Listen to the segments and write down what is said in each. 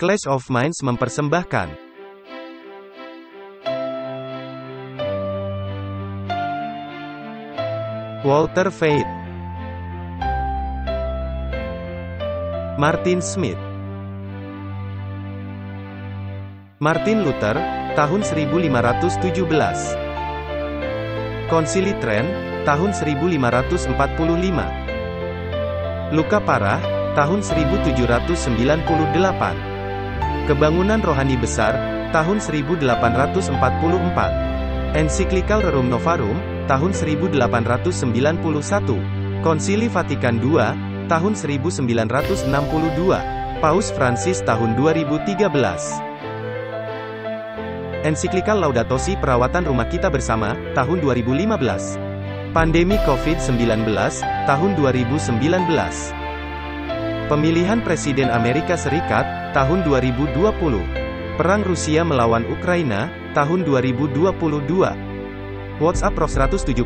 Clash of Minds mempersembahkan Walter Veith, Martin Smith, Martin Luther, tahun 1517. Konsili Trent, tahun 1545. Luka Parah, tahun 1798. Kebangunan Rohani Besar, tahun 1844. Ensiklikal Rerum Novarum, tahun 1891. Konsili Vatikan II, tahun 1962. Paus Francis tahun 2013. Ensiklikal Laudato Si Perawatan Rumah Kita Bersama, tahun 2015. Pandemi COVID-19, tahun 2019. Pemilihan Presiden Amerika Serikat, tahun 2020. Perang Rusia melawan Ukraina, tahun 2022. WhatsApp Prof 175,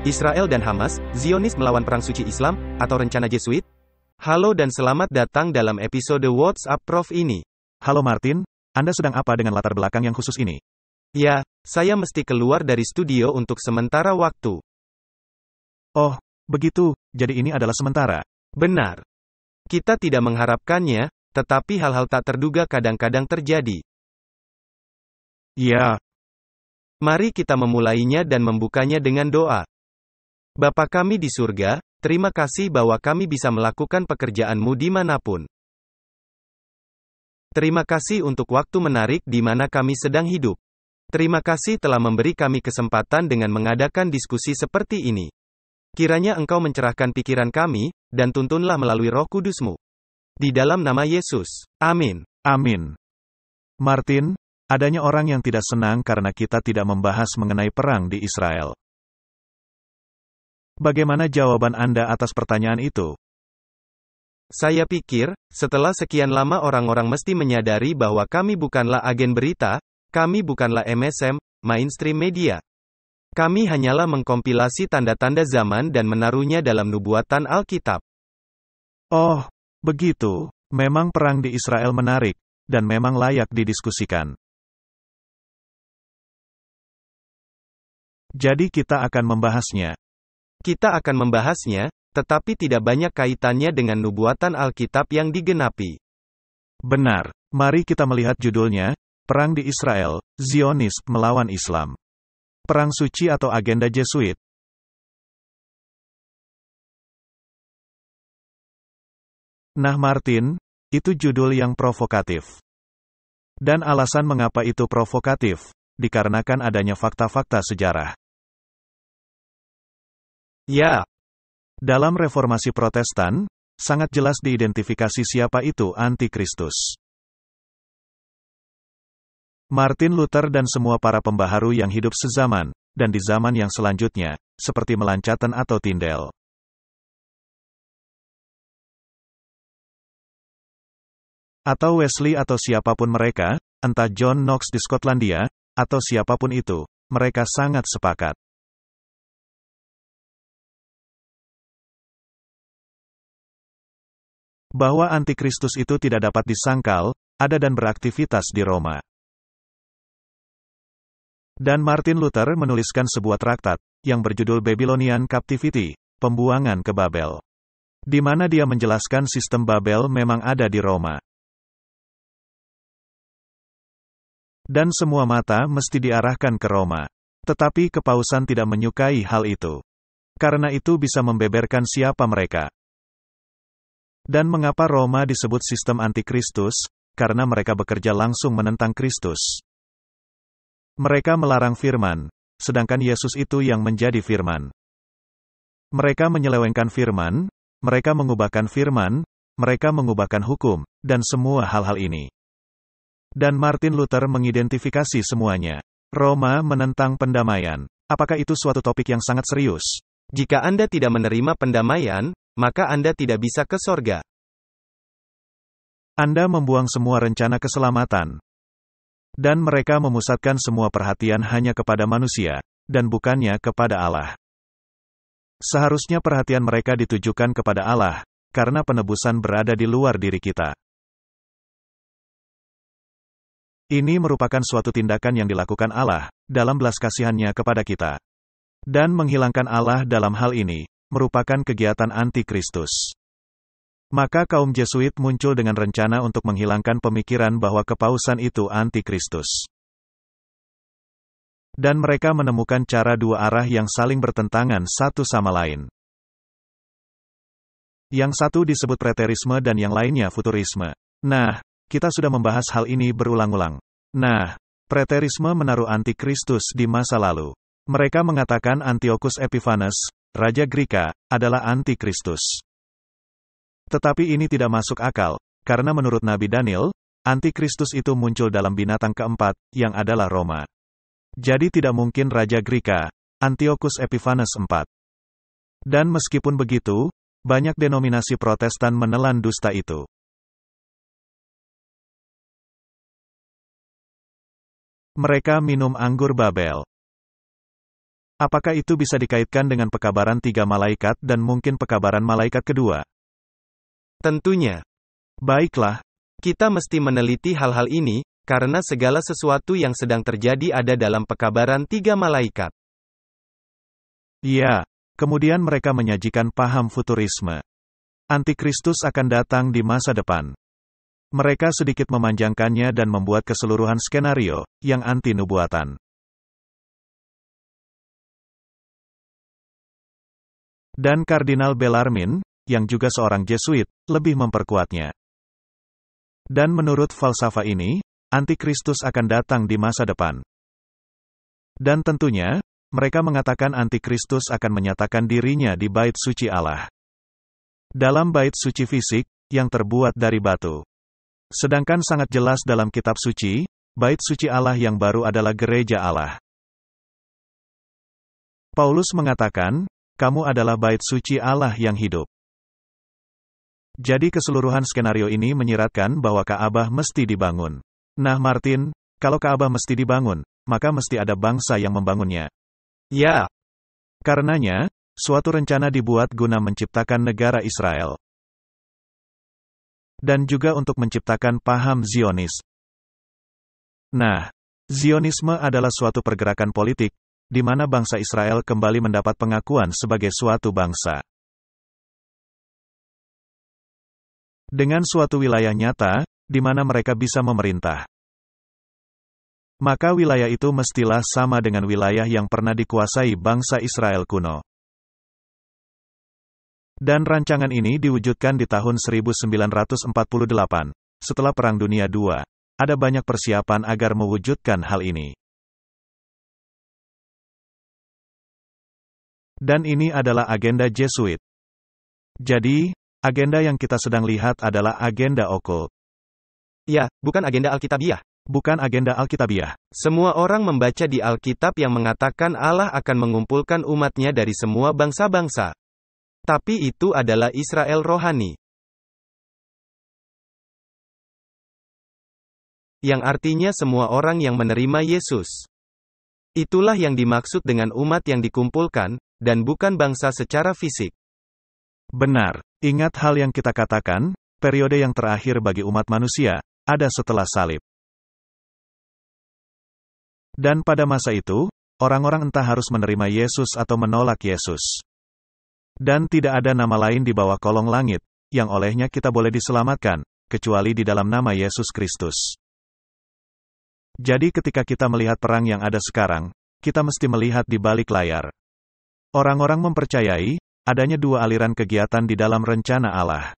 Israel dan Hamas, Zionis melawan Perang Suci Islam, atau rencana Jesuit? Halo dan selamat datang dalam episode WhatsApp Prof ini. Halo Martin, Anda sedang apa dengan latar belakang yang khusus ini? Ya, saya mesti keluar dari studio untuk sementara waktu. Oh, begitu, jadi ini adalah sementara. Benar. Kita tidak mengharapkannya, tetapi hal-hal tak terduga kadang-kadang terjadi. Ya. Mari kita memulainya dan membukanya dengan doa. Bapa kami di surga, terima kasih bahwa kami bisa melakukan pekerjaan-Mu dimanapun. Terima kasih untuk waktu menarik di mana kami sedang hidup. Terima kasih telah memberi kami kesempatan dengan mengadakan diskusi seperti ini. Kiranya Engkau mencerahkan pikiran kami, dan tuntunlah melalui Roh Kudus-Mu. Di dalam nama Yesus. Amin. Amin. Martin, adanya orang yang tidak senang karena kita tidak membahas mengenai perang di Israel. Bagaimana jawaban Anda atas pertanyaan itu? Saya pikir, setelah sekian lama orang-orang mesti menyadari bahwa kami bukanlah agen berita, kami bukanlah MSM, mainstream media. Kami hanyalah mengkompilasi tanda-tanda zaman dan menaruhnya dalam nubuatan Alkitab. Oh, begitu. Memang perang di Israel menarik, dan memang layak didiskusikan. Jadi kita akan membahasnya. Kita akan membahasnya, tetapi tidak banyak kaitannya dengan nubuatan Alkitab yang digenapi. Benar. Mari kita melihat judulnya, Perang di Israel, Zionis melawan Islam. Perang Suci atau Agenda Jesuit. Nah Martin, itu judul yang provokatif. Dan alasan mengapa itu provokatif, dikarenakan adanya fakta-fakta sejarah. Ya. Dalam reformasi Protestan, sangat jelas diidentifikasi siapa itu antikristus. Martin Luther dan semua para pembaharu yang hidup sezaman, dan di zaman yang selanjutnya, seperti Melanchthon atau Tyndale. Atau Wesley atau siapapun mereka, entah John Knox di Skotlandia, atau siapapun itu, mereka sangat sepakat. Bahwa antikristus itu tidak dapat disangkal, ada dan beraktivitas di Roma. Dan Martin Luther menuliskan sebuah traktat, yang berjudul Babylonian Captivity, Pembuangan ke Babel. Di mana dia menjelaskan sistem Babel memang ada di Roma. Dan semua mata mesti diarahkan ke Roma. Tetapi kepausan tidak menyukai hal itu. Karena itu bisa membeberkan siapa mereka. Dan mengapa Roma disebut sistem antikristus? Karena mereka bekerja langsung menentang Kristus. Mereka melarang firman, sedangkan Yesus itu yang menjadi firman. Mereka menyelewengkan firman, mereka mengubahkan firman, mereka mengubahkan hukum, dan semua hal-hal ini. Dan Martin Luther mengidentifikasi semuanya. Roma menentang pendamaian. Apakah itu suatu topik yang sangat serius? Jika Anda tidak menerima pendamaian, maka Anda tidak bisa ke sorga. Anda membuang semua rencana keselamatan. Dan mereka memusatkan semua perhatian hanya kepada manusia, dan bukannya kepada Allah. Seharusnya perhatian mereka ditujukan kepada Allah, karena penebusan berada di luar diri kita. Ini merupakan suatu tindakan yang dilakukan Allah, dalam belas kasihan-Nya kepada kita. Dan menghilangkan Allah dalam hal ini, merupakan kegiatan anti-Kristus. Maka kaum Jesuit muncul dengan rencana untuk menghilangkan pemikiran bahwa kepausan itu anti-Kristus. Dan mereka menemukan cara dua arah yang saling bertentangan satu sama lain. Yang satu disebut preterisme dan yang lainnya futurisme. Nah, kita sudah membahas hal ini berulang-ulang. Nah, preterisme menaruh anti-Kristus di masa lalu. Mereka mengatakan Antiochus Epiphanes, Raja Greka, adalah anti-Kristus. Tetapi ini tidak masuk akal, karena menurut Nabi Daniel, anti-Kristus itu muncul dalam binatang keempat, yang adalah Roma. Jadi tidak mungkin Raja Greka, Antiochus Epiphanes IV. Dan meskipun begitu, banyak denominasi Protestan menelan dusta itu. Mereka minum anggur Babel. Apakah itu bisa dikaitkan dengan pekabaran tiga malaikat dan mungkin pekabaran malaikat kedua? Tentunya. Baiklah. Kita mesti meneliti hal-hal ini, karena segala sesuatu yang sedang terjadi ada dalam pekabaran tiga malaikat. Ya, kemudian mereka menyajikan paham futurisme. Antikristus akan datang di masa depan. Mereka sedikit memanjangkannya dan membuat keseluruhan skenario, yang anti-nubuatan. Dan Kardinal Bellarmine, yang juga seorang Jesuit, lebih memperkuatnya. Dan menurut falsafah ini, antikristus akan datang di masa depan. Dan tentunya, mereka mengatakan antikristus akan menyatakan dirinya di bait suci Allah. Dalam bait suci fisik, yang terbuat dari batu. Sedangkan sangat jelas dalam kitab suci, bait suci Allah yang baru adalah gereja Allah. Paulus mengatakan, kamu adalah bait suci Allah yang hidup. Jadi keseluruhan skenario ini menyiratkan bahwa Ka'bah mesti dibangun. Nah Martin, kalau Ka'bah mesti dibangun, maka mesti ada bangsa yang membangunnya. Ya. Karenanya, suatu rencana dibuat guna menciptakan negara Israel. Dan juga untuk menciptakan paham Zionis. Nah, Zionisme adalah suatu pergerakan politik, di mana bangsa Israel kembali mendapat pengakuan sebagai suatu bangsa. Dengan suatu wilayah nyata, di mana mereka bisa memerintah. Maka wilayah itu mestilah sama dengan wilayah yang pernah dikuasai bangsa Israel kuno. Dan rancangan ini diwujudkan di tahun 1948, setelah Perang Dunia II. Ada banyak persiapan agar mewujudkan hal ini. Dan ini adalah agenda Jesuit. Jadi, agenda yang kita sedang lihat adalah agenda okult. Ya, bukan agenda Alkitabiah. Bukan agenda Alkitabiah. Semua orang membaca di Alkitab yang mengatakan Allah akan mengumpulkan umatnya dari semua bangsa-bangsa. Tapi itu adalah Israel rohani. Yang artinya semua orang yang menerima Yesus. Itulah yang dimaksud dengan umat yang dikumpulkan, dan bukan bangsa secara fisik. Benar. Ingat hal yang kita katakan, periode yang terakhir bagi umat manusia, ada setelah salib. Dan pada masa itu, orang-orang entah harus menerima Yesus atau menolak Yesus. Dan tidak ada nama lain di bawah kolong langit, yang olehnya kita boleh diselamatkan, kecuali di dalam nama Yesus Kristus. Jadi ketika kita melihat perang yang ada sekarang, kita mesti melihat di balik layar. Orang-orang mempercayai, adanya dua aliran kegiatan di dalam rencana Allah.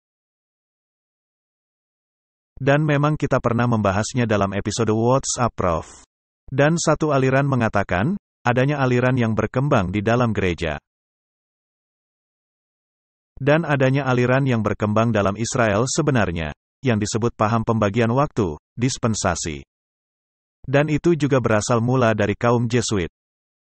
Dan memang kita pernah membahasnya dalam episode What's Up Prof. Dan satu aliran mengatakan, adanya aliran yang berkembang di dalam gereja. Dan adanya aliran yang berkembang dalam Israel sebenarnya, yang disebut paham pembagian waktu, dispensasi. Dan itu juga berasal mula dari kaum Jesuit.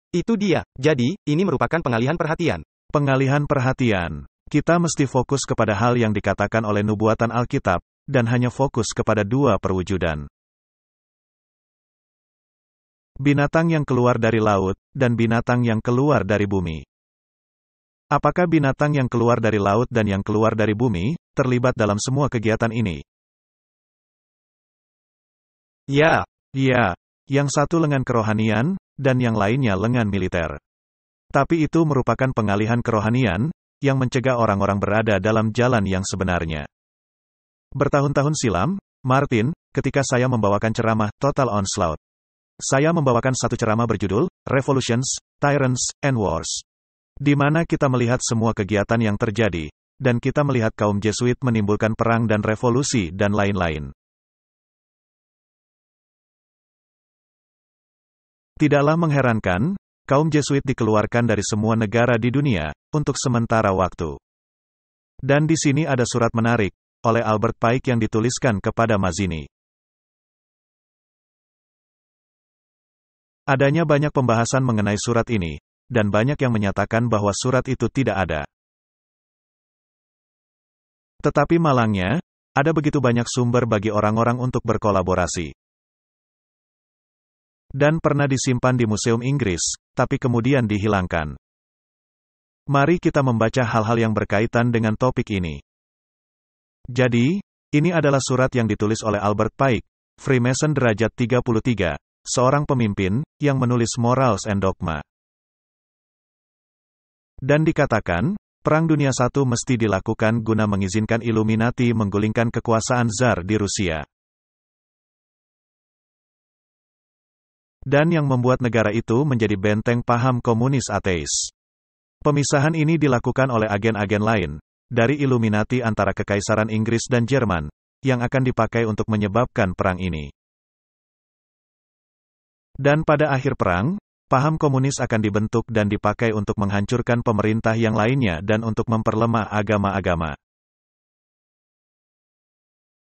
Itu dia, jadi, ini merupakan pengalihan perhatian. Pengalihan perhatian. Kita mesti fokus kepada hal yang dikatakan oleh nubuatan Alkitab, dan hanya fokus kepada dua perwujudan. Binatang yang keluar dari laut, dan binatang yang keluar dari bumi. Apakah binatang yang keluar dari laut dan yang keluar dari bumi, terlibat dalam semua kegiatan ini? Ya. Ya, yang satu lengan kerohanian, dan yang lainnya lengan militer. Tapi itu merupakan pengalihan kerohanian, yang mencegah orang-orang berada dalam jalan yang sebenarnya. Bertahun-tahun silam, Martin, ketika saya membawakan ceramah Total Onslaught, saya membawakan satu ceramah berjudul Revolutions, Tyrants, and Wars, di mana kita melihat semua kegiatan yang terjadi, dan kita melihat kaum Jesuit menimbulkan perang dan revolusi dan lain-lain. Tidaklah mengherankan, kaum Jesuit dikeluarkan dari semua negara di dunia, untuk sementara waktu. Dan di sini ada surat menarik, oleh Albert Pike yang dituliskan kepada Mazzini. Adanya banyak pembahasan mengenai surat ini, dan banyak yang menyatakan bahwa surat itu tidak ada. Tetapi malangnya, ada begitu banyak sumber bagi orang-orang untuk berkolaborasi. Dan pernah disimpan di Museum Inggris, tapi kemudian dihilangkan. Mari kita membaca hal-hal yang berkaitan dengan topik ini. Jadi, ini adalah surat yang ditulis oleh Albert Pike, Freemason derajat 33, seorang pemimpin, yang menulis Morals and Dogma. Dan dikatakan, Perang Dunia I mesti dilakukan guna mengizinkan Illuminati menggulingkan kekuasaan Tsar di Rusia. Dan yang membuat negara itu menjadi benteng paham komunis ateis. Pemisahan ini dilakukan oleh agen-agen lain, dari Illuminati antara Kekaisaran Inggris dan Jerman, yang akan dipakai untuk menyebabkan perang ini. Dan pada akhir perang, paham komunis akan dibentuk dan dipakai untuk menghancurkan pemerintah yang lainnya dan untuk memperlemah agama-agama.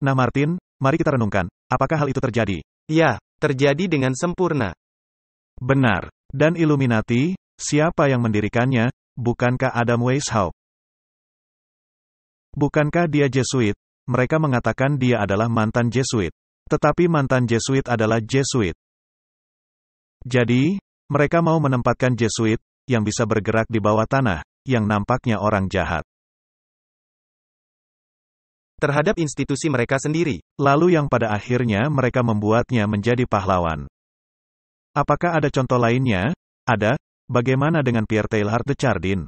Nah Martin, mari kita renungkan, apakah hal itu terjadi? Ya, terjadi dengan sempurna. Benar. Dan Illuminati, siapa yang mendirikannya? Bukankah Adam Weishaupt? Bukankah dia Jesuit? Mereka mengatakan dia adalah mantan Jesuit. Tetapi mantan Jesuit adalah Jesuit. Jadi, mereka mau menempatkan Jesuit, yang bisa bergerak di bawah tanah, yang nampaknya orang jahat, terhadap institusi mereka sendiri. Lalu yang pada akhirnya mereka membuatnya menjadi pahlawan. Apakah ada contoh lainnya? Ada. Bagaimana dengan Pierre Teilhard de Chardin?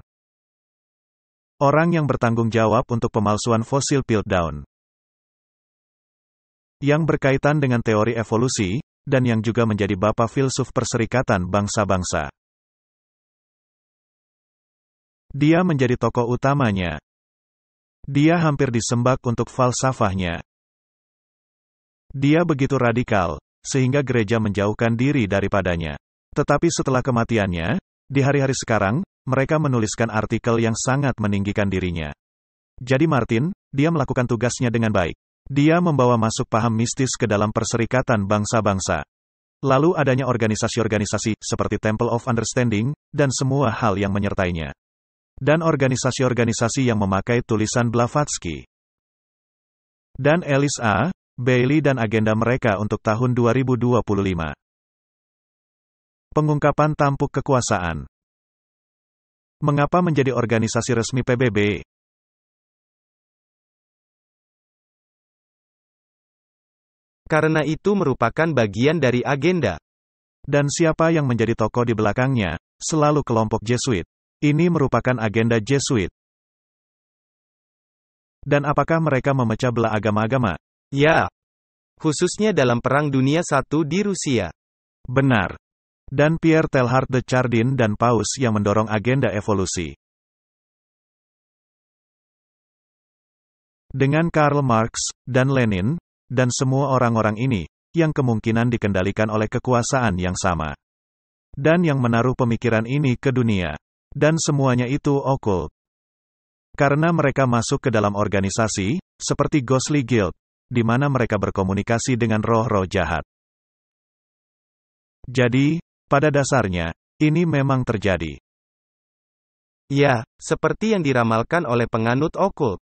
Orang yang bertanggung jawab untuk pemalsuan fosil Piltdown, yang berkaitan dengan teori evolusi, dan yang juga menjadi bapa filsuf Perserikatan Bangsa-Bangsa. Dia menjadi tokoh utamanya. Dia hampir disembah untuk falsafahnya. Dia begitu radikal, sehingga gereja menjauhkan diri daripadanya. Tetapi setelah kematiannya, di hari-hari sekarang, mereka menuliskan artikel yang sangat meninggikan dirinya. Jadi Martin, dia melakukan tugasnya dengan baik. Dia membawa masuk paham mistis ke dalam Perserikatan Bangsa-Bangsa. Lalu adanya organisasi-organisasi, seperti Temple of Understanding, dan semua hal yang menyertainya. Dan organisasi-organisasi yang memakai tulisan Blavatsky. Dan Alice A. Bailey dan agenda mereka untuk tahun 2025. Pengungkapan tampuk kekuasaan. Mengapa menjadi organisasi resmi PBB? Karena itu merupakan bagian dari agenda. Dan siapa yang menjadi tokoh di belakangnya? Selalu kelompok Jesuit. Ini merupakan agenda Jesuit. Dan apakah mereka memecah belah agama-agama? Ya. Khususnya dalam Perang Dunia I di Rusia. Benar. Dan Pierre Teilhard de Chardin dan Paus yang mendorong agenda evolusi. Dengan Karl Marx, dan Lenin, dan semua orang-orang ini, yang kemungkinan dikendalikan oleh kekuasaan yang sama. Dan yang menaruh pemikiran ini ke dunia. Dan semuanya itu okult. Karena mereka masuk ke dalam organisasi, seperti Ghostly Guild, di mana mereka berkomunikasi dengan roh-roh jahat. Jadi, pada dasarnya, ini memang terjadi. Ya, seperti yang diramalkan oleh penganut okult.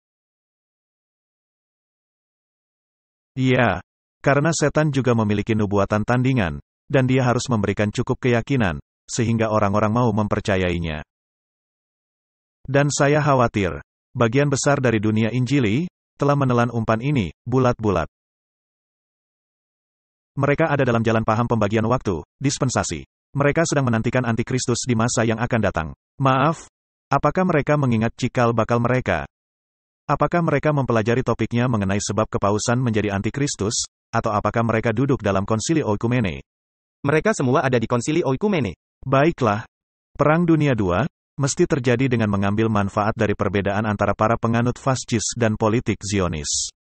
Ya, karena setan juga memiliki nubuatan tandingan, dan dia harus memberikan cukup keyakinan, sehingga orang-orang mau mempercayainya. Dan saya khawatir, bagian besar dari dunia Injili, telah menelan umpan ini, bulat-bulat. Mereka ada dalam jalan paham pembagian waktu, dispensasi. Mereka sedang menantikan antikristus di masa yang akan datang. Maaf, apakah mereka mengingat cikal bakal mereka? Apakah mereka mempelajari topiknya mengenai sebab kepausan menjadi antikristus, atau apakah mereka duduk dalam konsili oikumene? Mereka semua ada di konsili oikumene. Baiklah. Perang Dunia II mesti terjadi dengan mengambil manfaat dari perbedaan antara para penganut fasis dan politik Zionis.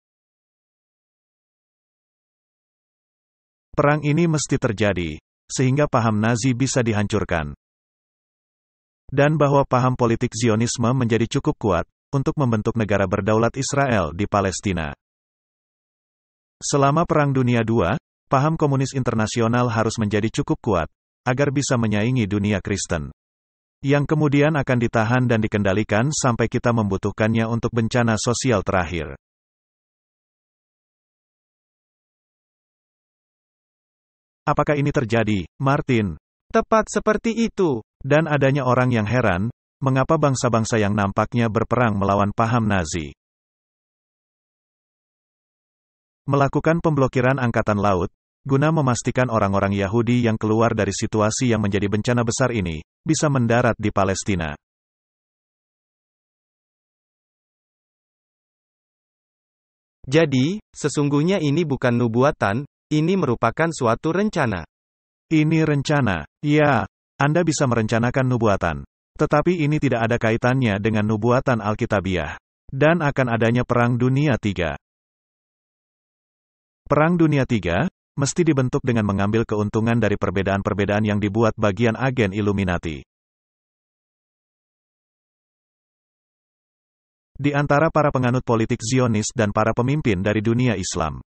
Perang ini mesti terjadi, sehingga paham Nazi bisa dihancurkan. Dan bahwa paham politik Zionisme menjadi cukup kuat, untuk membentuk negara berdaulat Israel di Palestina. Selama Perang Dunia II, paham komunis internasional harus menjadi cukup kuat, agar bisa menyaingi dunia Kristen. Yang kemudian akan ditahan dan dikendalikan sampai kita membutuhkannya untuk bencana sosial terakhir. Apakah ini terjadi, Martin? Tepat seperti itu. Dan adanya orang yang heran, mengapa bangsa-bangsa yang nampaknya berperang melawan paham Nazi melakukan pemblokiran angkatan laut, guna memastikan orang-orang Yahudi yang keluar dari situasi yang menjadi bencana besar ini, bisa mendarat di Palestina. Jadi, sesungguhnya ini bukan nubuatan, ini merupakan suatu rencana. Ini rencana. Ya, Anda bisa merencanakan nubuatan. Tetapi ini tidak ada kaitannya dengan nubuatan Alkitabiah. Dan akan adanya Perang Dunia III. Perang Dunia III mesti dibentuk dengan mengambil keuntungan dari perbedaan-perbedaan yang dibuat bagian agen Illuminati. Di antara para penganut politik Zionis dan para pemimpin dari dunia Islam.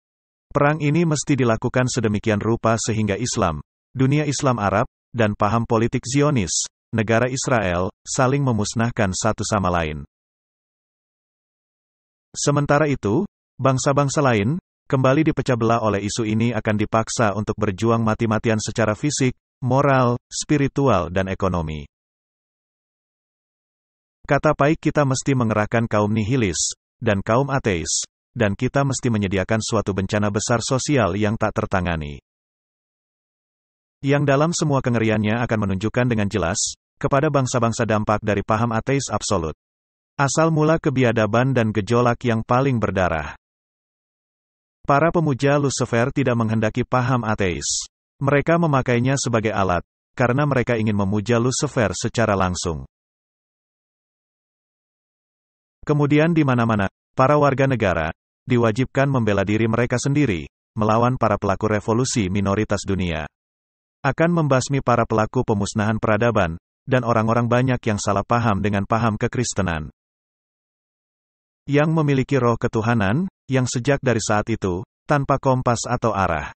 Perang ini mesti dilakukan sedemikian rupa sehingga Islam, dunia Islam Arab, dan paham politik Zionis, negara Israel, saling memusnahkan satu sama lain. Sementara itu, bangsa-bangsa lain, kembali dipecah belah oleh isu ini akan dipaksa untuk berjuang mati-matian secara fisik, moral, spiritual dan ekonomi. Kata baik kita mesti mengerahkan kaum nihilis, dan kaum ateis, dan kita mesti menyediakan suatu bencana besar sosial yang tak tertangani. Yang dalam semua kengeriannya akan menunjukkan dengan jelas, kepada bangsa-bangsa dampak dari paham ateis absolut. Asal mula kebiadaban dan gejolak yang paling berdarah. Para pemuja Lucifer tidak menghendaki paham ateis. Mereka memakainya sebagai alat, karena mereka ingin memuja Lucifer secara langsung. Kemudian di mana-mana, para warga negara, diwajibkan membela diri mereka sendiri, melawan para pelaku revolusi minoritas dunia. Akan membasmi para pelaku pemusnahan peradaban, dan orang-orang banyak yang salah paham dengan paham kekristenan. Yang memiliki roh ketuhanan, yang sejak dari saat itu, tanpa kompas atau arah.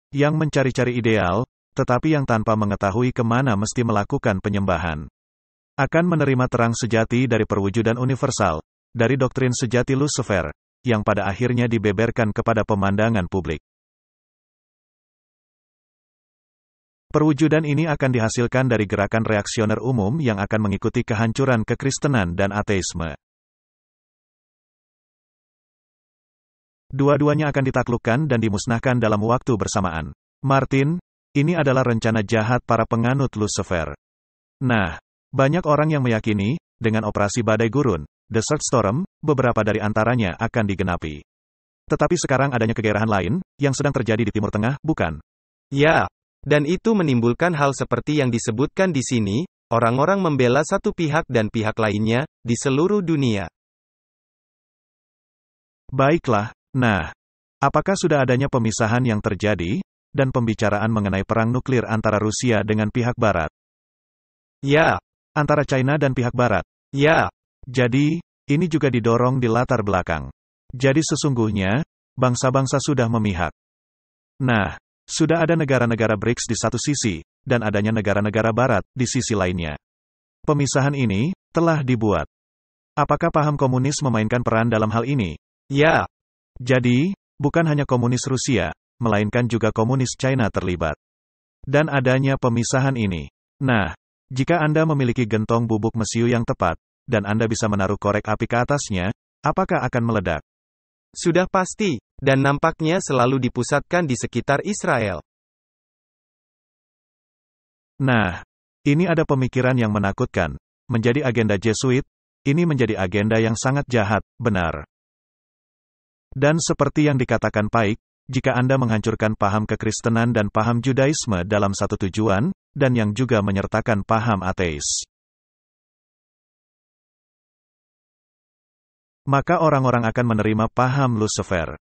Yang mencari-cari ideal, tetapi yang tanpa mengetahui kemana mesti melakukan penyembahan. Akan menerima terang sejati dari perwujudan universal, dari doktrin sejati Lucifer, yang pada akhirnya dibeberkan kepada pemandangan publik. Perwujudan ini akan dihasilkan dari gerakan reaksioner umum yang akan mengikuti kehancuran kekristenan dan ateisme. Dua-duanya akan ditaklukkan dan dimusnahkan dalam waktu bersamaan. Martin, ini adalah rencana jahat para penganut Lucifer. Nah, banyak orang yang meyakini, dengan operasi badai gurun, Desert Storm, beberapa dari antaranya akan digenapi. Tetapi sekarang adanya kegairahan lain, yang sedang terjadi di Timur Tengah, bukan? Ya. Dan itu menimbulkan hal seperti yang disebutkan di sini, orang-orang membela satu pihak dan pihak lainnya, di seluruh dunia. Baiklah, nah, apakah sudah adanya pemisahan yang terjadi, dan pembicaraan mengenai perang nuklir antara Rusia dengan pihak Barat? Ya. Antara China dan pihak Barat? Ya. Jadi, ini juga didorong di latar belakang. Jadi sesungguhnya, bangsa-bangsa sudah memihak. Nah, sudah ada negara-negara BRICS di satu sisi, dan adanya negara-negara Barat di sisi lainnya. Pemisahan ini telah dibuat. Apakah paham komunis memainkan peran dalam hal ini? Ya. Jadi, bukan hanya komunis Rusia, melainkan juga komunis China terlibat. Dan adanya pemisahan ini. Nah, jika Anda memiliki gentong bubuk mesiu yang tepat, dan Anda bisa menaruh korek api ke atasnya, apakah akan meledak? Sudah pasti. dan nampaknya selalu dipusatkan di sekitar Israel. Nah, ini ada pemikiran yang menakutkan. Menjadi agenda Jesuit, ini menjadi agenda yang sangat jahat, benar. Dan seperti yang dikatakan Paik, jika Anda menghancurkan paham kekristenan dan paham Judaisme dalam satu tujuan, dan yang juga menyertakan paham ateis, maka orang-orang akan menerima paham Lucifer.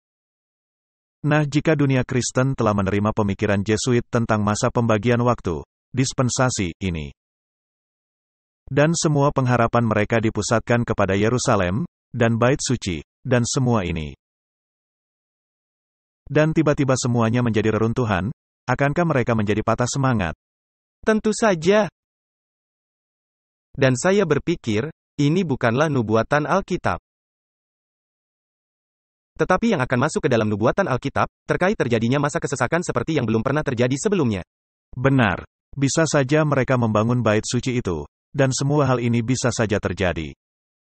Nah, jika dunia Kristen telah menerima pemikiran Jesuit tentang masa pembagian waktu, dispensasi ini, dan semua pengharapan mereka dipusatkan kepada Yerusalem, dan Bait Suci, dan semua ini, dan tiba-tiba semuanya menjadi reruntuhan, akankah mereka menjadi patah semangat? Tentu saja. Dan saya berpikir, ini bukanlah nubuatan Alkitab. Tetapi yang akan masuk ke dalam nubuatan Alkitab, terkait terjadinya masa kesesakan seperti yang belum pernah terjadi sebelumnya. Benar. Bisa saja mereka membangun bait suci itu, dan semua hal ini bisa saja terjadi.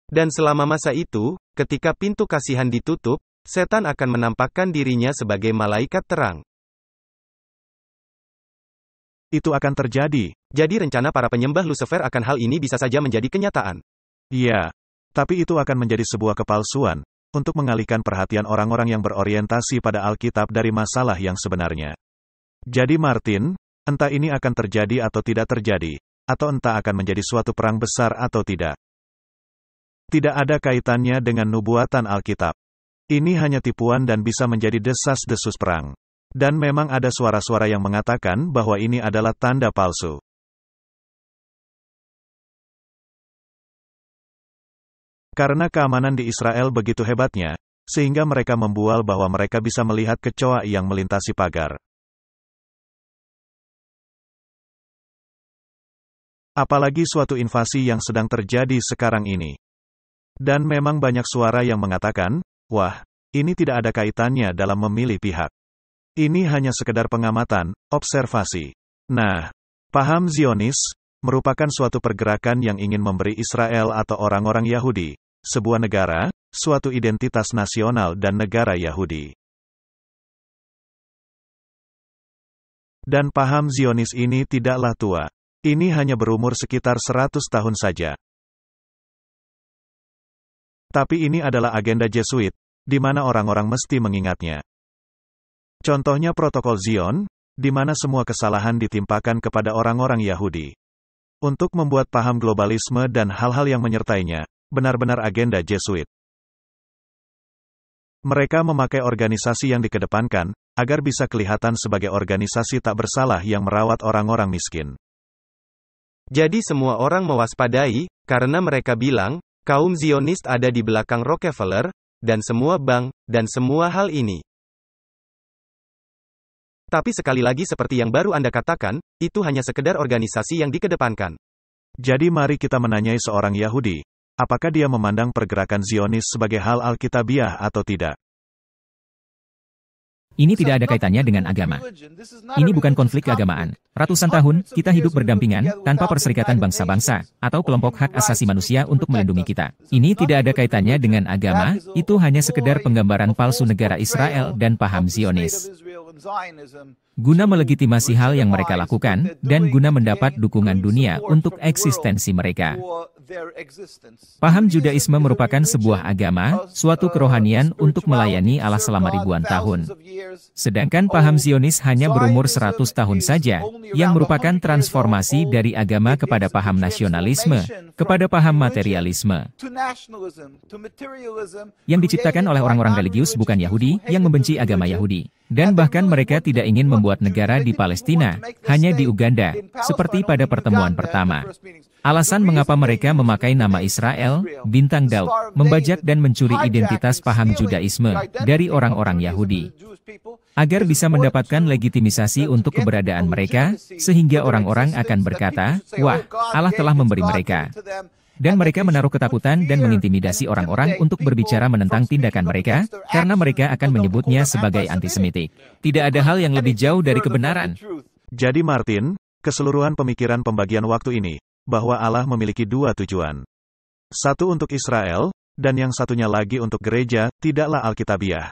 Dan selama masa itu, ketika pintu kasihan ditutup, setan akan menampakkan dirinya sebagai malaikat terang. Itu akan terjadi. Jadi rencana para penyembah Lucifer akan hal ini bisa saja menjadi kenyataan. Iya. Tapi itu akan menjadi sebuah kepalsuan, untuk mengalihkan perhatian orang-orang yang berorientasi pada Alkitab dari masalah yang sebenarnya. Jadi Martin, entah ini akan terjadi atau tidak terjadi, atau entah akan menjadi suatu perang besar atau tidak, tidak ada kaitannya dengan nubuatan Alkitab. Ini hanya tipuan dan bisa menjadi desas-desus perang. Dan memang ada suara-suara yang mengatakan bahwa ini adalah tanda palsu. Karena keamanan di Israel begitu hebatnya, sehingga mereka membual bahwa mereka bisa melihat kecoa yang melintasi pagar. Apalagi suatu invasi yang sedang terjadi sekarang ini. Dan memang banyak suara yang mengatakan, wah, ini tidak ada kaitannya dalam memilih pihak. Ini hanya sekedar pengamatan, observasi. Nah, paham Zionis merupakan suatu pergerakan yang ingin memberi Israel atau orang-orang Yahudi sebuah negara, suatu identitas nasional dan negara Yahudi. Dan paham Zionis ini tidaklah tua. Ini hanya berumur sekitar 100 tahun saja. Tapi ini adalah agenda Jesuit, di mana orang-orang mesti mengingatnya. Contohnya protokol Zion, di mana semua kesalahan ditimpakan kepada orang-orang Yahudi. Untuk membuat paham globalisme dan hal-hal yang menyertainya, benar-benar agenda Jesuit. Mereka memakai organisasi yang dikedepankan, agar bisa kelihatan sebagai organisasi tak bersalah yang merawat orang-orang miskin. Jadi semua orang mewaspadai, karena mereka bilang, kaum Zionis ada di belakang Rockefeller, dan semua bank, dan semua hal ini. Tapi sekali lagi seperti yang baru Anda katakan, itu hanya sekedar organisasi yang dikedepankan. Jadi mari kita menanyai seorang Yahudi, apakah dia memandang pergerakan Zionis sebagai hal Alkitabiah atau tidak? Ini tidak ada kaitannya dengan agama. Ini bukan konflik keagamaan. Ratusan tahun, kita hidup berdampingan, tanpa perserikatan bangsa-bangsa, atau kelompok hak asasi manusia untuk melindungi kita. Ini tidak ada kaitannya dengan agama, itu hanya sekedar penggambaran palsu negara Israel dan paham Zionis. Guna melegitimasi hal yang mereka lakukan, dan guna mendapat dukungan dunia untuk eksistensi mereka. Paham Judaisme merupakan sebuah agama, suatu kerohanian untuk melayani Allah selama ribuan tahun. Sedangkan paham Zionis hanya berumur 100 tahun saja, yang merupakan transformasi dari agama kepada paham nasionalisme, kepada paham materialisme. Yang diciptakan oleh orang-orang religius bukan Yahudi, yang membenci agama Yahudi. Dan bahkan mereka tidak ingin membuat negara di Palestina, hanya di Uganda, seperti pada pertemuan pertama. Alasan mengapa mereka memakai nama Israel, bintang Daud, membajak dan mencuri identitas paham Judaisme dari orang-orang Yahudi. Agar bisa mendapatkan legitimisasi untuk keberadaan mereka, sehingga orang-orang akan berkata, wah, Allah telah memberi mereka. Dan mereka menaruh ketakutan dan mengintimidasi orang-orang untuk berbicara menentang tindakan mereka, karena mereka akan menyebutnya sebagai antisemitik. Tidak ada hal yang lebih jauh dari kebenaran. Jadi Martin, keseluruhan pemikiran pembagian waktu ini, bahwa Allah memiliki dua tujuan. Satu untuk Israel, dan yang satunya lagi untuk gereja, tidaklah Alkitabiah.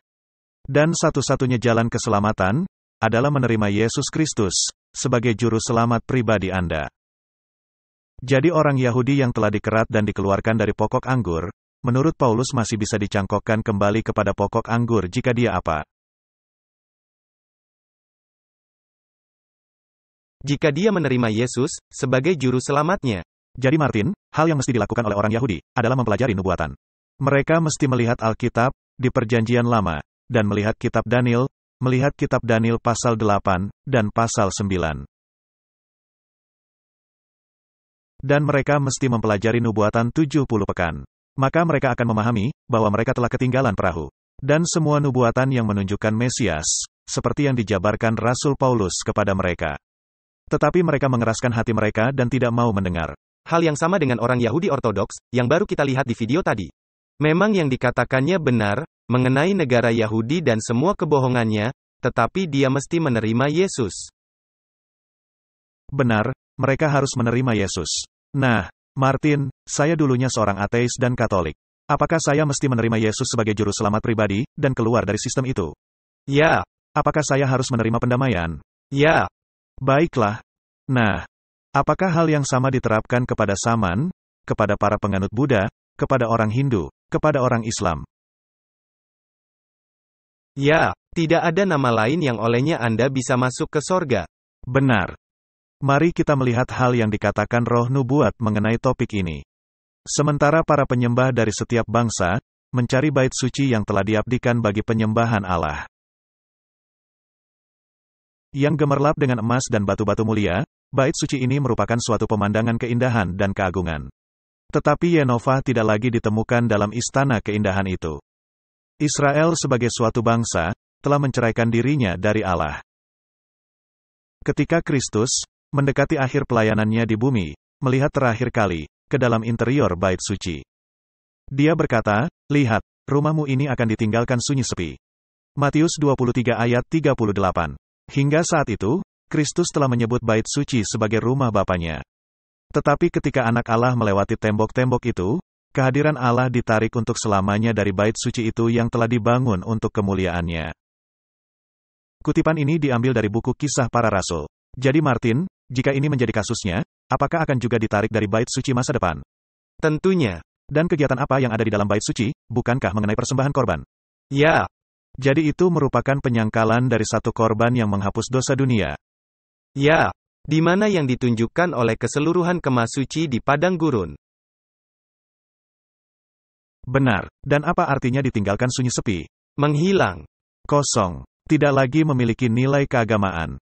Dan satu-satunya jalan keselamatan adalah menerima Yesus Kristus sebagai juru selamat pribadi Anda. Jadi orang Yahudi yang telah dikerat dan dikeluarkan dari pokok anggur, menurut Paulus masih bisa dicangkokkan kembali kepada pokok anggur jika dia apa? Jika dia menerima Yesus sebagai juru selamatnya. Jadi Martin, hal yang mesti dilakukan oleh orang Yahudi adalah mempelajari nubuatan. Mereka mesti melihat Alkitab di Perjanjian Lama dan melihat kitab Daniel, pasal 8 dan pasal 9. Dan mereka mesti mempelajari nubuatan 70 pekan. Maka mereka akan memahami bahwa mereka telah ketinggalan perahu. Dan semua nubuatan yang menunjukkan Mesias, seperti yang dijabarkan Rasul Paulus kepada mereka. Tetapi mereka mengeraskan hati mereka dan tidak mau mendengar. Hal yang sama dengan orang Yahudi Ortodoks, yang baru kita lihat di video tadi. Memang yang dikatakannya benar, mengenai negara Yahudi dan semua kebohongannya, tetapi dia mesti menerima Yesus. Benar, mereka harus menerima Yesus. Nah, Martin, saya dulunya seorang ateis dan Katolik. Apakah saya mesti menerima Yesus sebagai juru selamat pribadi, dan keluar dari sistem itu? Ya. Apakah saya harus menerima pendamaian? Ya. Baiklah. Nah, apakah hal yang sama diterapkan kepada Saman, kepada para penganut Buddha, kepada orang Hindu, kepada orang Islam? Ya, tidak ada nama lain yang olehnya Anda bisa masuk ke sorga. Benar. Mari kita melihat hal yang dikatakan roh nubuat mengenai topik ini. Sementara para penyembah dari setiap bangsa, mencari bait suci yang telah diabdikan bagi penyembahan Allah. Yang gemerlap dengan emas dan batu-batu mulia, bait suci ini merupakan suatu pemandangan keindahan dan keagungan. Tetapi Yenova tidak lagi ditemukan dalam istana keindahan itu. Israel sebagai suatu bangsa, telah menceraikan dirinya dari Allah. Ketika Kristus mendekati akhir pelayanannya di bumi, melihat terakhir kali ke dalam interior bait suci. Dia berkata, "Lihat, rumahmu ini akan ditinggalkan sunyi sepi." Matius 23 ayat 38. Hingga saat itu, Kristus telah menyebut bait suci sebagai rumah Bapanya. Tetapi ketika anak Allah melewati tembok-tembok itu, kehadiran Allah ditarik untuk selamanya dari bait suci itu yang telah dibangun untuk kemuliaannya. Kutipan ini diambil dari buku Kisah Para Rasul. Jadi Martin, jika ini menjadi kasusnya, apakah akan juga ditarik dari bait suci masa depan? Tentunya. Dan kegiatan apa yang ada di dalam bait suci, bukankah mengenai persembahan korban? Ya. Jadi itu merupakan penyangkalan dari satu korban yang menghapus dosa dunia. Ya. Di mana yang ditunjukkan oleh keseluruhan kemah suci di padang gurun. Benar. Dan apa artinya ditinggalkan sunyi sepi? Menghilang. Kosong. Tidak lagi memiliki nilai keagamaan.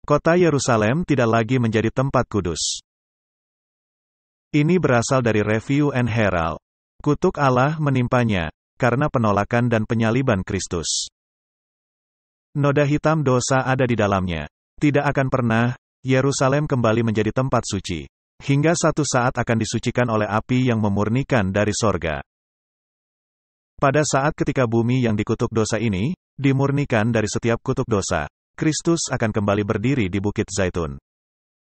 Kota Yerusalem tidak lagi menjadi tempat kudus. Ini berasal dari Review and Herald. Kutuk Allah menimpanya, karena penolakan dan penyaliban Kristus. Noda hitam dosa ada di dalamnya. Tidak akan pernah, Yerusalem kembali menjadi tempat suci. Hingga satu saat akan disucikan oleh api yang memurnikan dari sorga. Pada saat ketika bumi yang dikutuk dosa ini, dimurnikan dari setiap kutuk dosa, Kristus akan kembali berdiri di Bukit Zaitun.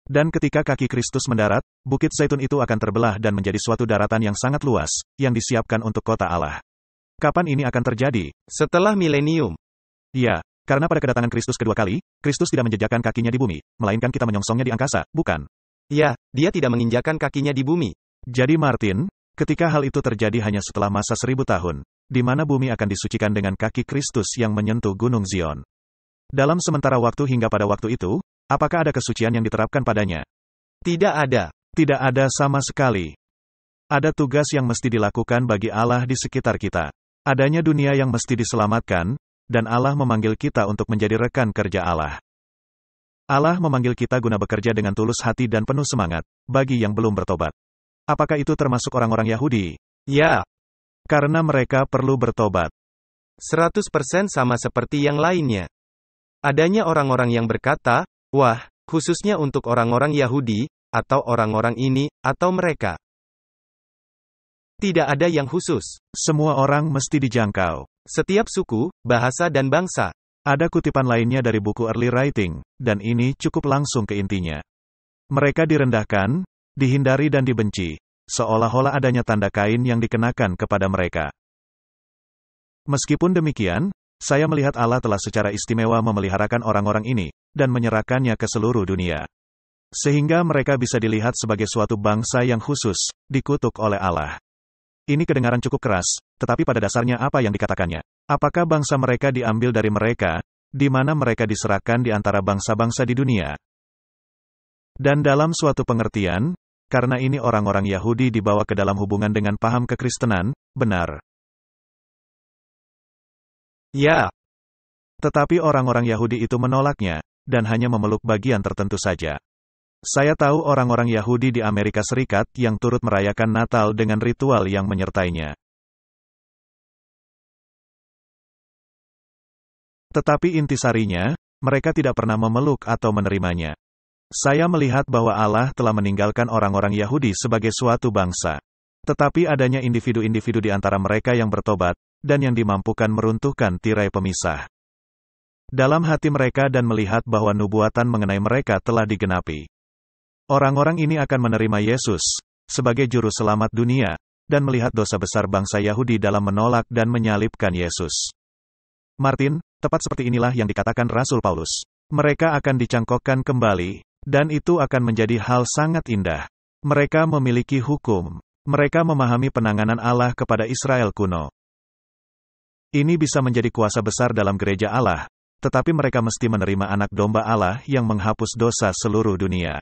Dan ketika kaki Kristus mendarat, Bukit Zaitun itu akan terbelah dan menjadi suatu daratan yang sangat luas, yang disiapkan untuk kota Allah. Kapan ini akan terjadi? Setelah milenium. Ya, karena pada kedatangan Kristus kedua kali, Kristus tidak menjejakkan kakinya di bumi, melainkan kita menyongsongnya di angkasa, bukan? Ya, dia tidak menginjakan kakinya di bumi. Jadi Martin, ketika hal itu terjadi hanya setelah masa 1000 tahun, di mana bumi akan disucikan dengan kaki Kristus yang menyentuh Gunung Zion. Dalam sementara waktu hingga pada waktu itu, apakah ada kesucian yang diterapkan padanya? Tidak ada. Tidak ada sama sekali. Ada tugas yang mesti dilakukan bagi Allah di sekitar kita. Adanya dunia yang mesti diselamatkan, dan Allah memanggil kita untuk menjadi rekan kerja Allah. Allah memanggil kita guna bekerja dengan tulus hati dan penuh semangat, bagi yang belum bertobat. Apakah itu termasuk orang-orang Yahudi? Ya. Karena mereka perlu bertobat. 100% sama seperti yang lainnya. Adanya orang-orang yang berkata, wah, khususnya untuk orang-orang Yahudi, atau orang-orang ini, atau mereka. Tidak ada yang khusus. Semua orang mesti dijangkau. Setiap suku, bahasa dan bangsa. Ada kutipan lainnya dari buku Early Writing, dan ini cukup langsung ke intinya. Mereka direndahkan, dihindari dan dibenci, seolah-olah adanya tanda kain yang dikenakan kepada mereka. Meskipun demikian, saya melihat Allah telah secara istimewa memeliharakan orang-orang ini, dan menyerahkannya ke seluruh dunia. Sehingga mereka bisa dilihat sebagai suatu bangsa yang khusus, dikutuk oleh Allah. Ini kedengaran cukup keras, tetapi pada dasarnya apa yang dikatakannya? Apakah bangsa mereka diambil dari mereka, di mana mereka diserahkan di antara bangsa-bangsa di dunia? Dan dalam suatu pengertian, karena ini orang-orang Yahudi dibawa ke dalam hubungan dengan paham kekristenan, benar. Ya. Tetapi orang-orang Yahudi itu menolaknya, dan hanya memeluk bagian tertentu saja. Saya tahu orang-orang Yahudi di Amerika Serikat yang turut merayakan Natal dengan ritual yang menyertainya. Tetapi intisarinya, mereka tidak pernah memeluk atau menerimanya. Saya melihat bahwa Allah telah meninggalkan orang-orang Yahudi sebagai suatu bangsa. Tetapi adanya individu-individu di antara mereka yang bertobat, dan yang dimampukan meruntuhkan tirai pemisah dalam hati mereka dan melihat bahwa nubuatan mengenai mereka telah digenapi. Orang-orang ini akan menerima Yesus sebagai juru selamat dunia, dan melihat dosa besar bangsa Yahudi dalam menolak dan menyalibkan Yesus. Martin, tepat seperti inilah yang dikatakan Rasul Paulus. Mereka akan dicangkokkan kembali, dan itu akan menjadi hal sangat indah. Mereka memiliki hukum. Mereka memahami penanganan Allah kepada Israel kuno. Ini bisa menjadi kuasa besar dalam gereja Allah, tetapi mereka mesti menerima anak domba Allah yang menghapus dosa seluruh dunia.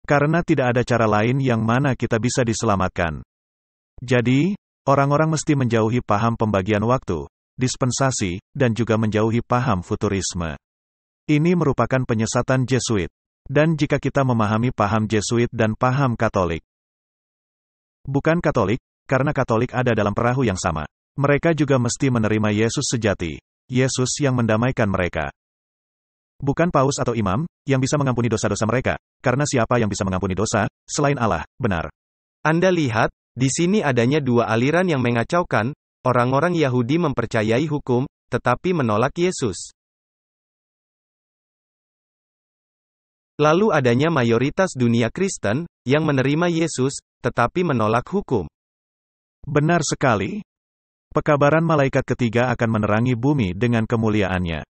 Karena tidak ada cara lain yang mana kita bisa diselamatkan. Jadi, orang-orang mesti menjauhi paham pembagian waktu, dispensasi, dan juga menjauhi paham futurisme. Ini merupakan penyesatan Jesuit. Dan jika kita memahami paham Jesuit dan paham Katolik, bukan Katolik, karena Katolik ada dalam perahu yang sama. Mereka juga mesti menerima Yesus sejati, Yesus yang mendamaikan mereka. Bukan paus atau imam, yang bisa mengampuni dosa-dosa mereka, karena siapa yang bisa mengampuni dosa, selain Allah, benar. Anda lihat, di sini adanya dua aliran yang mengacaukan, orang-orang Yahudi mempercayai hukum, tetapi menolak Yesus. Lalu adanya mayoritas dunia Kristen, yang menerima Yesus, tetapi menolak hukum. Benar sekali. Pekabaran malaikat ketiga akan menerangi bumi dengan kemuliaannya.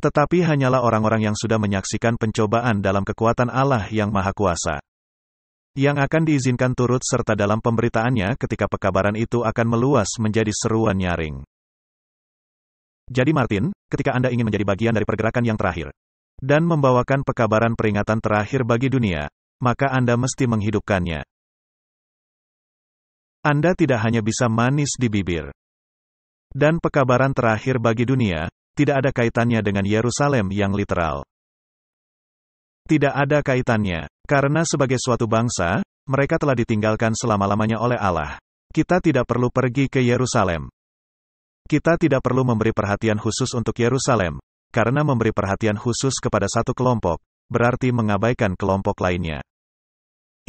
Tetapi hanyalah orang-orang yang sudah menyaksikan pencobaan dalam kekuatan Allah yang Maha Kuasa, yang akan diizinkan turut serta dalam pemberitaannya ketika pekabaran itu akan meluas menjadi seruan nyaring. Jadi Martin, ketika Anda ingin menjadi bagian dari pergerakan yang terakhir, dan membawakan pekabaran peringatan terakhir bagi dunia, maka Anda mesti menghidupkannya. Anda tidak hanya bisa manis di bibir. Dan pekabaran terakhir bagi dunia, tidak ada kaitannya dengan Yerusalem yang literal. Tidak ada kaitannya, karena sebagai suatu bangsa, mereka telah ditinggalkan selama-lamanya oleh Allah. Kita tidak perlu pergi ke Yerusalem. Kita tidak perlu memberi perhatian khusus untuk Yerusalem, karena memberi perhatian khusus kepada satu kelompok, berarti mengabaikan kelompok lainnya.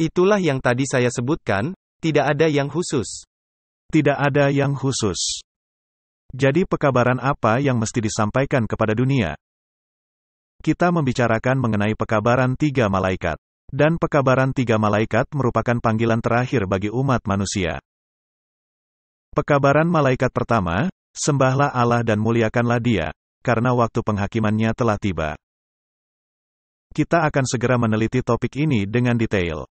Itulah yang tadi saya sebutkan, tidak ada yang khusus. Tidak ada yang khusus. Jadi pekabaran apa yang mesti disampaikan kepada dunia? Kita membicarakan mengenai pekabaran 3 malaikat. Dan pekabaran 3 malaikat merupakan panggilan terakhir bagi umat manusia. Pekabaran malaikat pertama, sembahlah Allah dan muliakanlah Dia, karena waktu penghakimannya telah tiba. Kita akan segera meneliti topik ini dengan detail.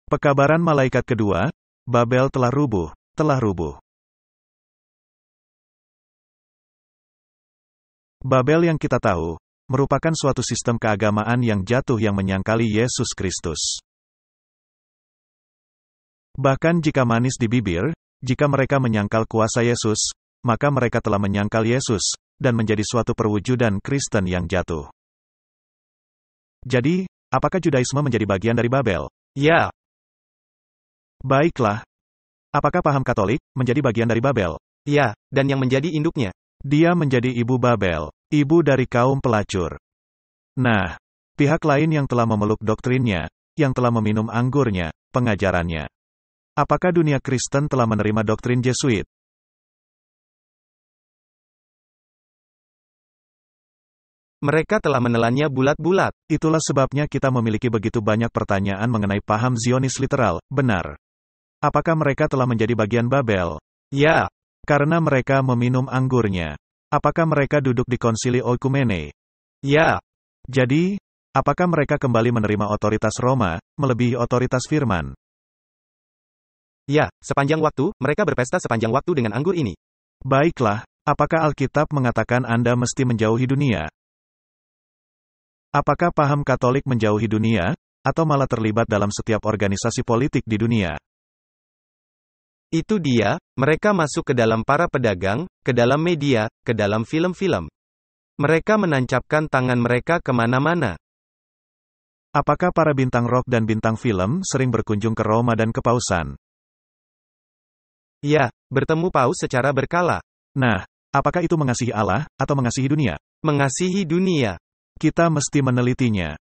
Pekabaran malaikat kedua, Babel telah rubuh, telah rubuh. Babel yang kita tahu, merupakan suatu sistem keagamaan yang jatuh yang menyangkali Yesus Kristus. Bahkan jika manis di bibir, jika mereka menyangkal kuasa Yesus, maka mereka telah menyangkal Yesus, dan menjadi suatu perwujudan Kristen yang jatuh. Jadi, apakah Judaisme menjadi bagian dari Babel? Ya. Baiklah. Apakah paham Katolik menjadi bagian dari Babel? Ya, dan yang menjadi induknya. Dia menjadi ibu Babel, ibu dari kaum pelacur. Nah, pihak lain yang telah memeluk doktrinnya, yang telah meminum anggurnya, pengajarannya. Apakah dunia Kristen telah menerima doktrin Jesuit? Mereka telah menelannya bulat-bulat. Itulah sebabnya kita memiliki begitu banyak pertanyaan mengenai paham Zionis literal, benar. Apakah mereka telah menjadi bagian Babel? Ya. Karena mereka meminum anggurnya. Apakah mereka duduk di konsili Oikumene? Ya. Jadi, apakah mereka kembali menerima otoritas Roma, melebihi otoritas firman? Ya, sepanjang waktu, mereka berpesta sepanjang waktu dengan anggur ini. Baiklah, apakah Alkitab mengatakan Anda mesti menjauhi dunia? Apakah paham Katolik menjauhi dunia, atau malah terlibat dalam setiap organisasi politik di dunia? Itu dia, mereka masuk ke dalam para pedagang, ke dalam media, ke dalam film-film. Mereka menancapkan tangan mereka kemana-mana. Apakah para bintang rock dan bintang film sering berkunjung ke Roma dan kepausan? Ya, bertemu paus secara berkala. Nah, apakah itu mengasihi Allah, atau mengasihi dunia? Mengasihi dunia. Kita mesti menelitinya.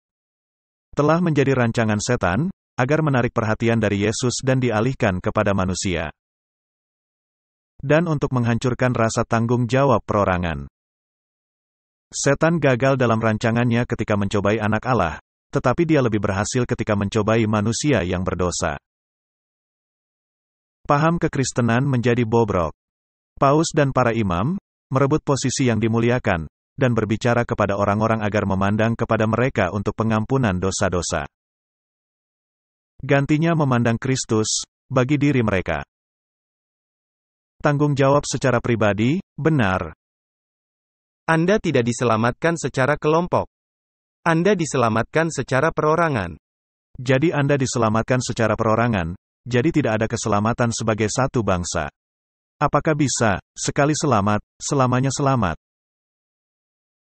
Telah menjadi rancangan setan, agar menarik perhatian dari Yesus dan dialihkan kepada manusia. Dan untuk menghancurkan rasa tanggung jawab perorangan. Setan gagal dalam rancangannya ketika mencobai anak Allah, tetapi dia lebih berhasil ketika mencobai manusia yang berdosa. Paham kekristenan menjadi bobrok. Paus dan para imam merebut posisi yang dimuliakan, dan berbicara kepada orang-orang agar memandang kepada mereka untuk pengampunan dosa-dosa. Gantinya memandang Kristus bagi diri mereka. Tanggung jawab secara pribadi, benar. Anda tidak diselamatkan secara kelompok. Anda diselamatkan secara perorangan. Jadi Anda diselamatkan secara perorangan, jadi tidak ada keselamatan sebagai satu bangsa. Apakah bisa, sekali selamat, selamanya selamat?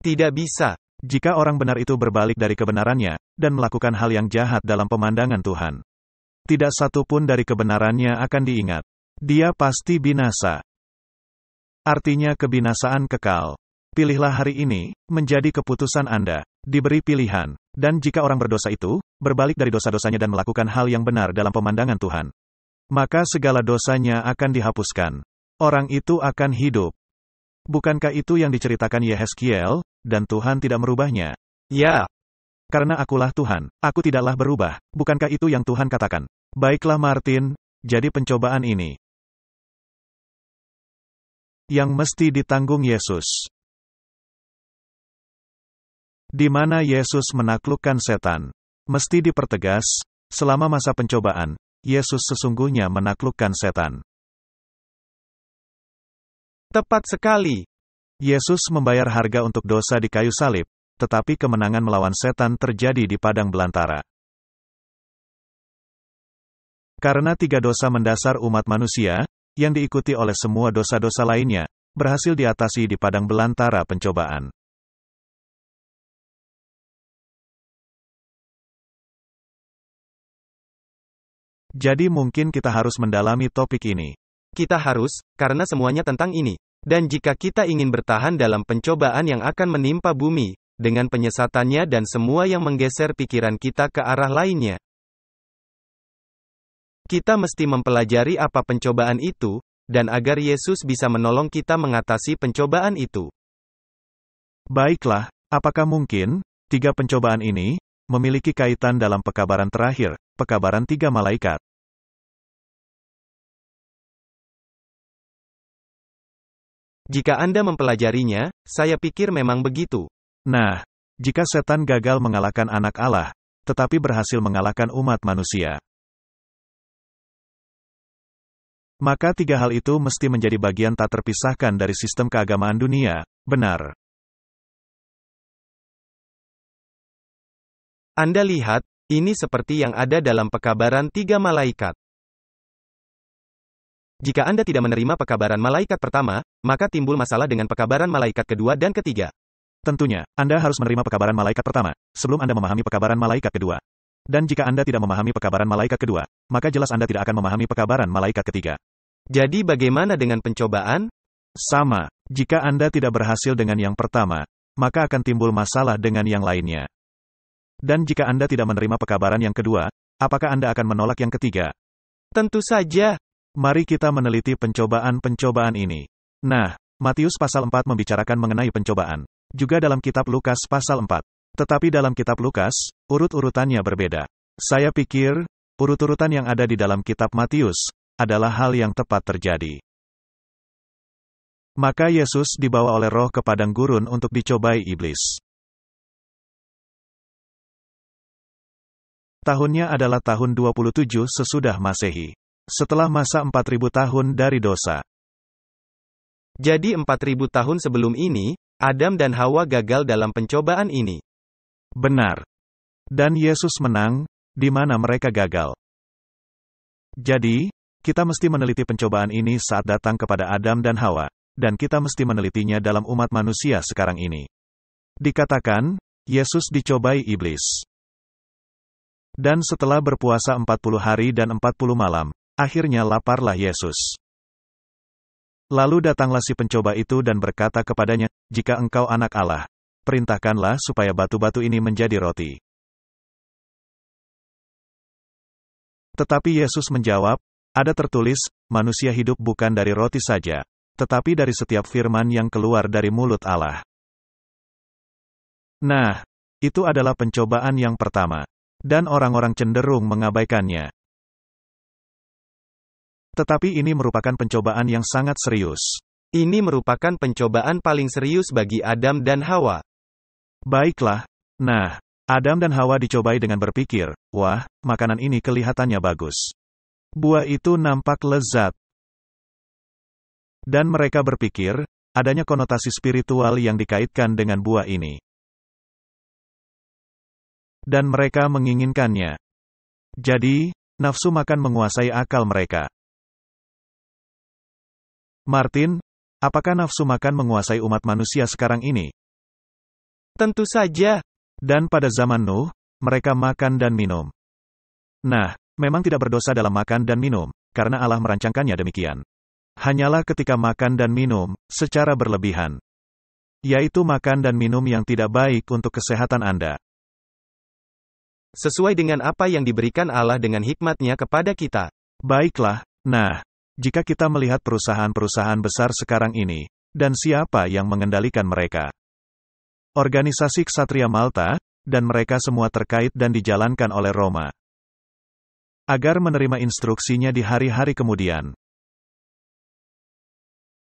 Tidak bisa. Jika orang benar itu berbalik dari kebenarannya, dan melakukan hal yang jahat dalam pemandangan Tuhan. Tidak satu pun dari kebenarannya akan diingat. Dia pasti binasa. Artinya kebinasaan kekal. Pilihlah hari ini, menjadi keputusan Anda. Diberi pilihan. Dan jika orang berdosa itu, berbalik dari dosa-dosanya dan melakukan hal yang benar dalam pemandangan Tuhan, maka segala dosanya akan dihapuskan. Orang itu akan hidup. Bukankah itu yang diceritakan Yehezkiel, dan Tuhan tidak merubahnya? Ya. Karena akulah Tuhan, aku tidaklah berubah. Bukankah itu yang Tuhan katakan? Baiklah Martin, jadi pencobaan ini yang mesti ditanggung Yesus. Di mana Yesus menaklukkan setan. Mesti dipertegas, selama masa pencobaan, Yesus sesungguhnya menaklukkan setan. Tepat sekali. Yesus membayar harga untuk dosa di kayu salib, tetapi kemenangan melawan setan terjadi di padang belantara. Karena 3 dosa mendasar umat manusia, yang diikuti oleh semua dosa-dosa lainnya, berhasil diatasi di padang belantara pencobaan. Jadi mungkin kita harus mendalami topik ini. Kita harus, karena semuanya tentang ini. Dan jika kita ingin bertahan dalam pencobaan yang akan menimpa bumi, dengan penyesatannya dan semua yang menggeser pikiran kita ke arah lainnya, kita mesti mempelajari apa pencobaan itu, dan agar Yesus bisa menolong kita mengatasi pencobaan itu. Baiklah, apakah mungkin 3 pencobaan ini memiliki kaitan dalam pekabaran terakhir, pekabaran 3 malaikat? Jika Anda mempelajarinya, saya pikir memang begitu. Nah, jika setan gagal mengalahkan anak Allah, tetapi berhasil mengalahkan umat manusia, maka 3 hal itu mesti menjadi bagian tak terpisahkan dari sistem keagamaan dunia, benar? Anda lihat, ini seperti yang ada dalam pekabaran 3 malaikat. Jika Anda tidak menerima pekabaran malaikat pertama, maka timbul masalah dengan pekabaran malaikat kedua dan ketiga. Tentunya, Anda harus menerima pekabaran malaikat pertama, sebelum Anda memahami pekabaran malaikat kedua. Dan jika Anda tidak memahami pekabaran malaikat kedua, maka jelas Anda tidak akan memahami pekabaran malaikat ketiga. Jadi bagaimana dengan pencobaan? Sama, jika Anda tidak berhasil dengan yang pertama, maka akan timbul masalah dengan yang lainnya. Dan jika Anda tidak menerima pekabaran yang kedua, apakah Anda akan menolak yang ketiga? Tentu saja. Mari kita meneliti pencobaan-pencobaan ini. Nah, Matius pasal 4 membicarakan mengenai pencobaan. Juga dalam kitab Lukas pasal 4. Tetapi dalam kitab Lukas, urut-urutannya berbeda. Saya pikir, urut-urutan yang ada di dalam kitab Matius adalah hal yang tepat terjadi. Maka Yesus dibawa oleh Roh ke padang gurun untuk dicobai iblis. Tahunnya adalah tahun 27 sesudah Masehi. Setelah masa 4000 tahun dari dosa. Jadi 4000 tahun sebelum ini, Adam dan Hawa gagal dalam pencobaan ini. Benar. Dan Yesus menang, di mana mereka gagal. Jadi, kita mesti meneliti pencobaan ini saat datang kepada Adam dan Hawa. Dan kita mesti menelitinya dalam umat manusia sekarang ini. Dikatakan, Yesus dicobai iblis. Dan setelah berpuasa 40 hari dan 40 malam, akhirnya laparlah Yesus. Lalu datanglah si pencoba itu dan berkata kepadanya, "Jika engkau anak Allah, perintahkanlah supaya batu-batu ini menjadi roti." Tetapi Yesus menjawab, "Ada tertulis, manusia hidup bukan dari roti saja, tetapi dari setiap firman yang keluar dari mulut Allah." Nah, itu adalah pencobaan yang pertama. Dan orang-orang cenderung mengabaikannya. Tetapi ini merupakan pencobaan yang sangat serius. Ini merupakan pencobaan paling serius bagi Adam dan Hawa. Baiklah. Nah, Adam dan Hawa dicobai dengan berpikir, "Wah, makanan ini kelihatannya bagus. Buah itu nampak lezat." Dan mereka berpikir, adanya konotasi spiritual yang dikaitkan dengan buah ini. Dan mereka menginginkannya. Jadi, nafsu makan menguasai akal mereka. Martin, apakah nafsu makan menguasai umat manusia sekarang ini? Tentu saja. Dan pada zaman Nuh, mereka makan dan minum. Nah, memang tidak berdosa dalam makan dan minum, karena Allah merancangkannya demikian. Hanyalah ketika makan dan minum, secara berlebihan. Yaitu makan dan minum yang tidak baik untuk kesehatan Anda. Sesuai dengan apa yang diberikan Allah dengan hikmat-Nya kepada kita. Baiklah, nah, jika kita melihat perusahaan-perusahaan besar sekarang ini, dan siapa yang mengendalikan mereka. Organisasi Ksatria Malta, dan mereka semua terkait dan dijalankan oleh Roma. Agar menerima instruksinya di hari-hari kemudian.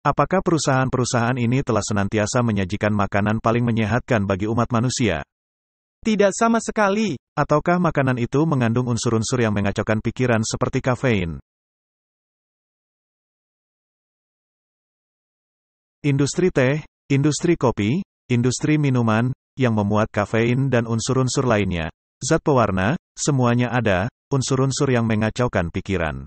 Apakah perusahaan-perusahaan ini telah senantiasa menyajikan makanan paling menyehatkan bagi umat manusia? Tidak sama sekali. Ataukah makanan itu mengandung unsur-unsur yang mengacaukan pikiran seperti kafein? Industri teh, industri kopi, industri minuman, yang memuat kafein dan unsur-unsur lainnya, zat pewarna, semuanya ada, unsur-unsur yang mengacaukan pikiran.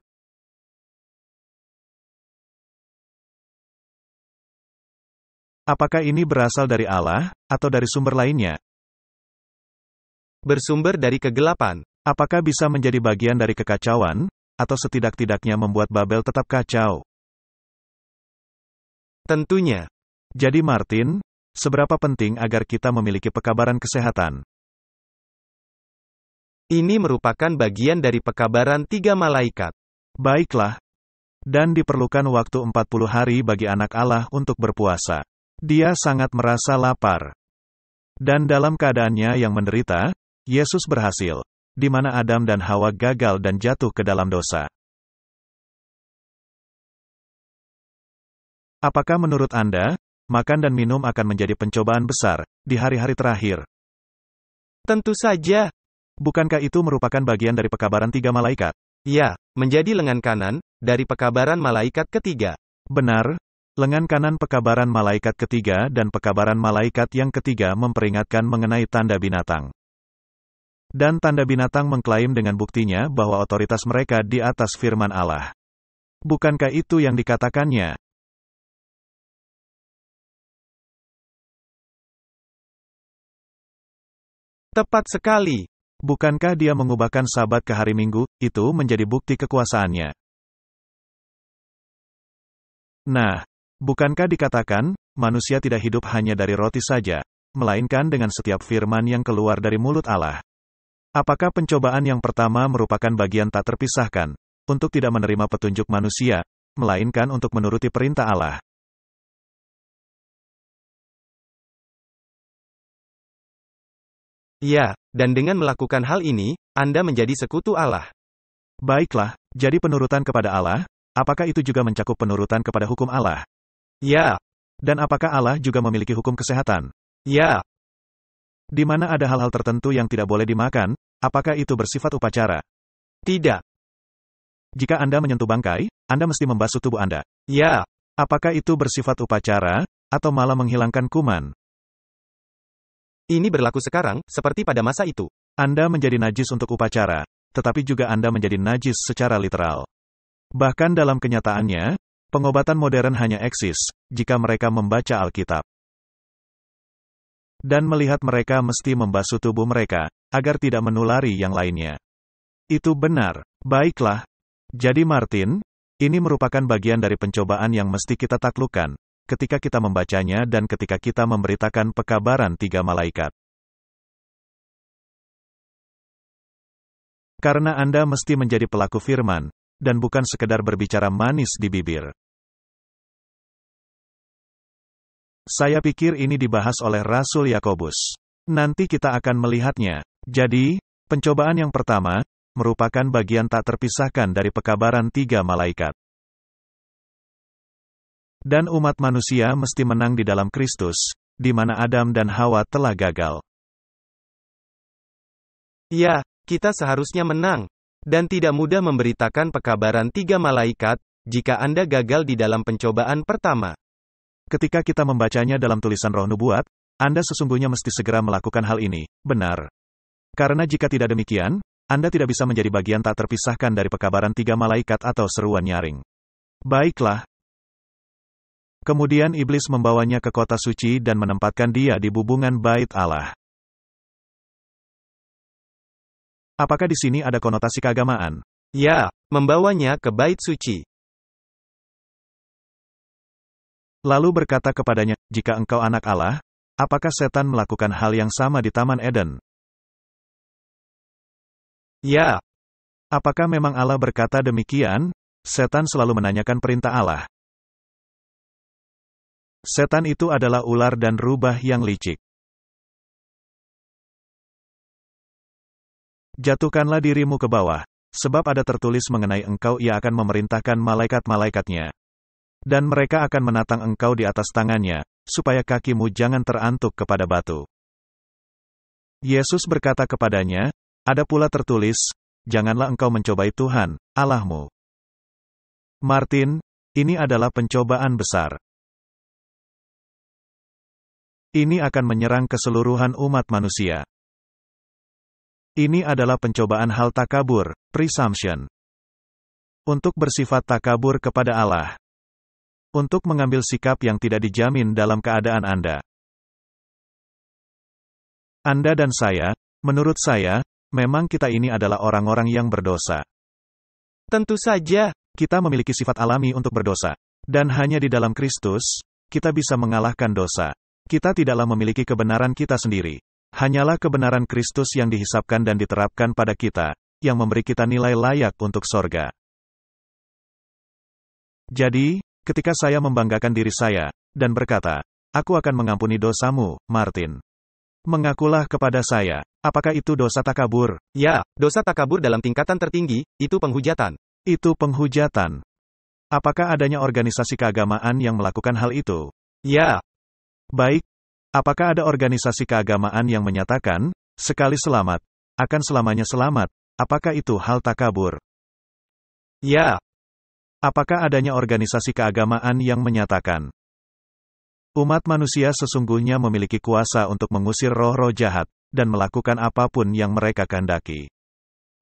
Apakah ini berasal dari Allah, atau dari sumber lainnya? Bersumber dari kegelapan. Apakah bisa menjadi bagian dari kekacauan, atau setidak-tidaknya membuat Babel tetap kacau? Tentunya. Jadi Martin, seberapa penting agar kita memiliki pekabaran kesehatan? Ini merupakan bagian dari pekabaran 3 malaikat. Baiklah. Dan diperlukan waktu 40 hari bagi anak Allah untuk berpuasa. Dia sangat merasa lapar. Dan dalam keadaannya yang menderita, Yesus berhasil, di mana Adam dan Hawa gagal dan jatuh ke dalam dosa. Apakah menurut Anda, makan dan minum akan menjadi pencobaan besar, di hari-hari terakhir? Tentu saja. Bukankah itu merupakan bagian dari pekabaran 3 malaikat? Ya, menjadi lengan kanan, dari pekabaran malaikat ketiga. Benar, lengan kanan pekabaran malaikat ketiga dan pekabaran malaikat yang ketiga memperingatkan mengenai tanda binatang. Dan tanda binatang mengklaim dengan buktinya bahwa otoritas mereka di atas firman Allah. Bukankah itu yang dikatakannya? Tepat sekali. Bukankah dia mengubahkan Sabat ke hari Minggu, itu menjadi bukti kekuasaannya? Nah, bukankah dikatakan, manusia tidak hidup hanya dari roti saja, melainkan dengan setiap firman yang keluar dari mulut Allah? Apakah pencobaan yang pertama merupakan bagian tak terpisahkan, untuk tidak menerima petunjuk manusia, melainkan untuk menuruti perintah Allah? Ya, dan dengan melakukan hal ini, Anda menjadi sekutu Allah. Baiklah, Jadi penurutan kepada Allah, apakah itu juga mencakup penurutan kepada hukum Allah? Ya. Dan apakah Allah juga memiliki hukum kesehatan? Ya. Di mana ada hal-hal tertentu yang tidak boleh dimakan, apakah itu bersifat upacara? Tidak. Jika Anda menyentuh bangkai, Anda mesti membasuh tubuh Anda. Ya. Apakah itu bersifat upacara, atau malah menghilangkan kuman? Ini berlaku sekarang, seperti pada masa itu. Anda menjadi najis untuk upacara, tetapi juga Anda menjadi najis secara literal. Bahkan dalam kenyataannya, pengobatan modern hanya eksis, jika mereka membaca Alkitab. Dan melihat mereka mesti membasuh tubuh mereka, agar tidak menulari yang lainnya. Itu benar. Baiklah. Jadi Martin, ini merupakan bagian dari pencobaan yang mesti kita taklukkan, ketika kita membacanya dan ketika kita memberitakan pekabaran 3 malaikat. Karena Anda mesti menjadi pelaku firman, dan bukan sekedar berbicara manis di bibir. Saya pikir ini dibahas oleh Rasul Yakobus. Nanti kita akan melihatnya. Jadi, pencobaan yang pertama, merupakan bagian tak terpisahkan dari pekabaran 3 malaikat. Dan umat manusia mesti menang di dalam Kristus, di mana Adam dan Hawa telah gagal. Ya. Kita seharusnya menang, dan tidak mudah memberitakan pekabaran 3 malaikat, jika Anda gagal di dalam pencobaan pertama. Ketika kita membacanya dalam tulisan roh nubuat, Anda sesungguhnya mesti segera melakukan hal ini, benar. Karena jika tidak demikian, Anda tidak bisa menjadi bagian tak terpisahkan dari pekabaran 3 malaikat atau seruan nyaring. Baiklah. Kemudian iblis membawanya ke kota suci dan menempatkan dia di bubungan bait Allah. Apakah di sini ada konotasi keagamaan? Ya, membawanya ke bait suci. Lalu berkata kepadanya, jika engkau anak Allah, apakah setan melakukan hal yang sama di Taman Eden? Ya. Apakah memang Allah berkata demikian? Setan selalu menanyakan perintah Allah. Setan itu adalah ular dan rubah yang licik. Jatuhkanlah dirimu ke bawah, sebab ada tertulis mengenai engkau ia akan memerintahkan malaikat-malaikatnya. Dan mereka akan menatang engkau di atas tangannya, supaya kakimu jangan terantuk kepada batu. Yesus berkata kepadanya, ada pula tertulis, janganlah engkau mencobai Tuhan, Allahmu. Martin, ini adalah pencobaan besar. Ini akan menyerang keseluruhan umat manusia. Ini adalah pencobaan hal takabur, presumption. Untuk bersifat takabur kepada Allah. Untuk mengambil sikap yang tidak dijamin dalam keadaan Anda. Anda dan saya, menurut saya, memang kita ini adalah orang-orang yang berdosa. Tentu saja, kita memiliki sifat alami untuk berdosa. Dan hanya di dalam Kristus, kita bisa mengalahkan dosa. Kita tidaklah memiliki kebenaran kita sendiri. Hanyalah kebenaran Kristus yang dihisapkan dan diterapkan pada kita, yang memberi kita nilai layak untuk sorga. Jadi, ketika saya membanggakan diri saya, dan berkata, aku akan mengampuni dosamu, Martin. Mengakulah kepada saya, apakah itu dosa takabur? Ya, dosa takabur dalam tingkatan tertinggi, itu penghujatan. Itu penghujatan. Apakah adanya organisasi keagamaan yang melakukan hal itu? Ya. Baik. Apakah ada organisasi keagamaan yang menyatakan, sekali selamat, akan selamanya selamat? Apakah itu hal takabur? Ya. Apakah adanya organisasi keagamaan yang menyatakan, umat manusia sesungguhnya memiliki kuasa untuk mengusir roh-roh jahat, dan melakukan apapun yang mereka kehendaki?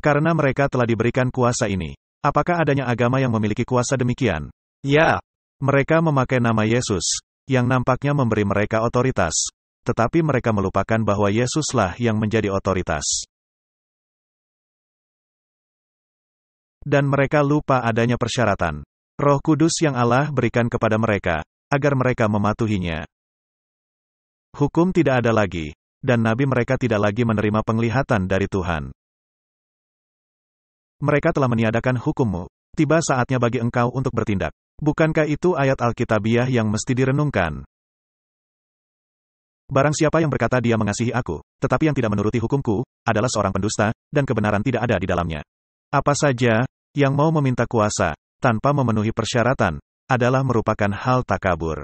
Karena mereka telah diberikan kuasa ini. Apakah adanya agama yang memiliki kuasa demikian? Ya. Mereka memakai nama Yesus, yang nampaknya memberi mereka otoritas, tetapi mereka melupakan bahwa Yesuslah yang menjadi otoritas. Dan mereka lupa adanya persyaratan. Roh Kudus yang Allah berikan kepada mereka, agar mereka mematuhinya. Hukum tidak ada lagi, dan nabi mereka tidak lagi menerima penglihatan dari Tuhan. Mereka telah meniadakan hukum-Mu. Tiba saatnya bagi engkau untuk bertindak. Bukankah itu ayat Alkitabiah yang mesti direnungkan? Barang siapa yang berkata dia mengasihi aku, tetapi yang tidak menuruti hukumku, adalah seorang pendusta, dan kebenaran tidak ada di dalamnya. Apa saja, yang mau meminta kuasa, tanpa memenuhi persyaratan, adalah merupakan hal takabur.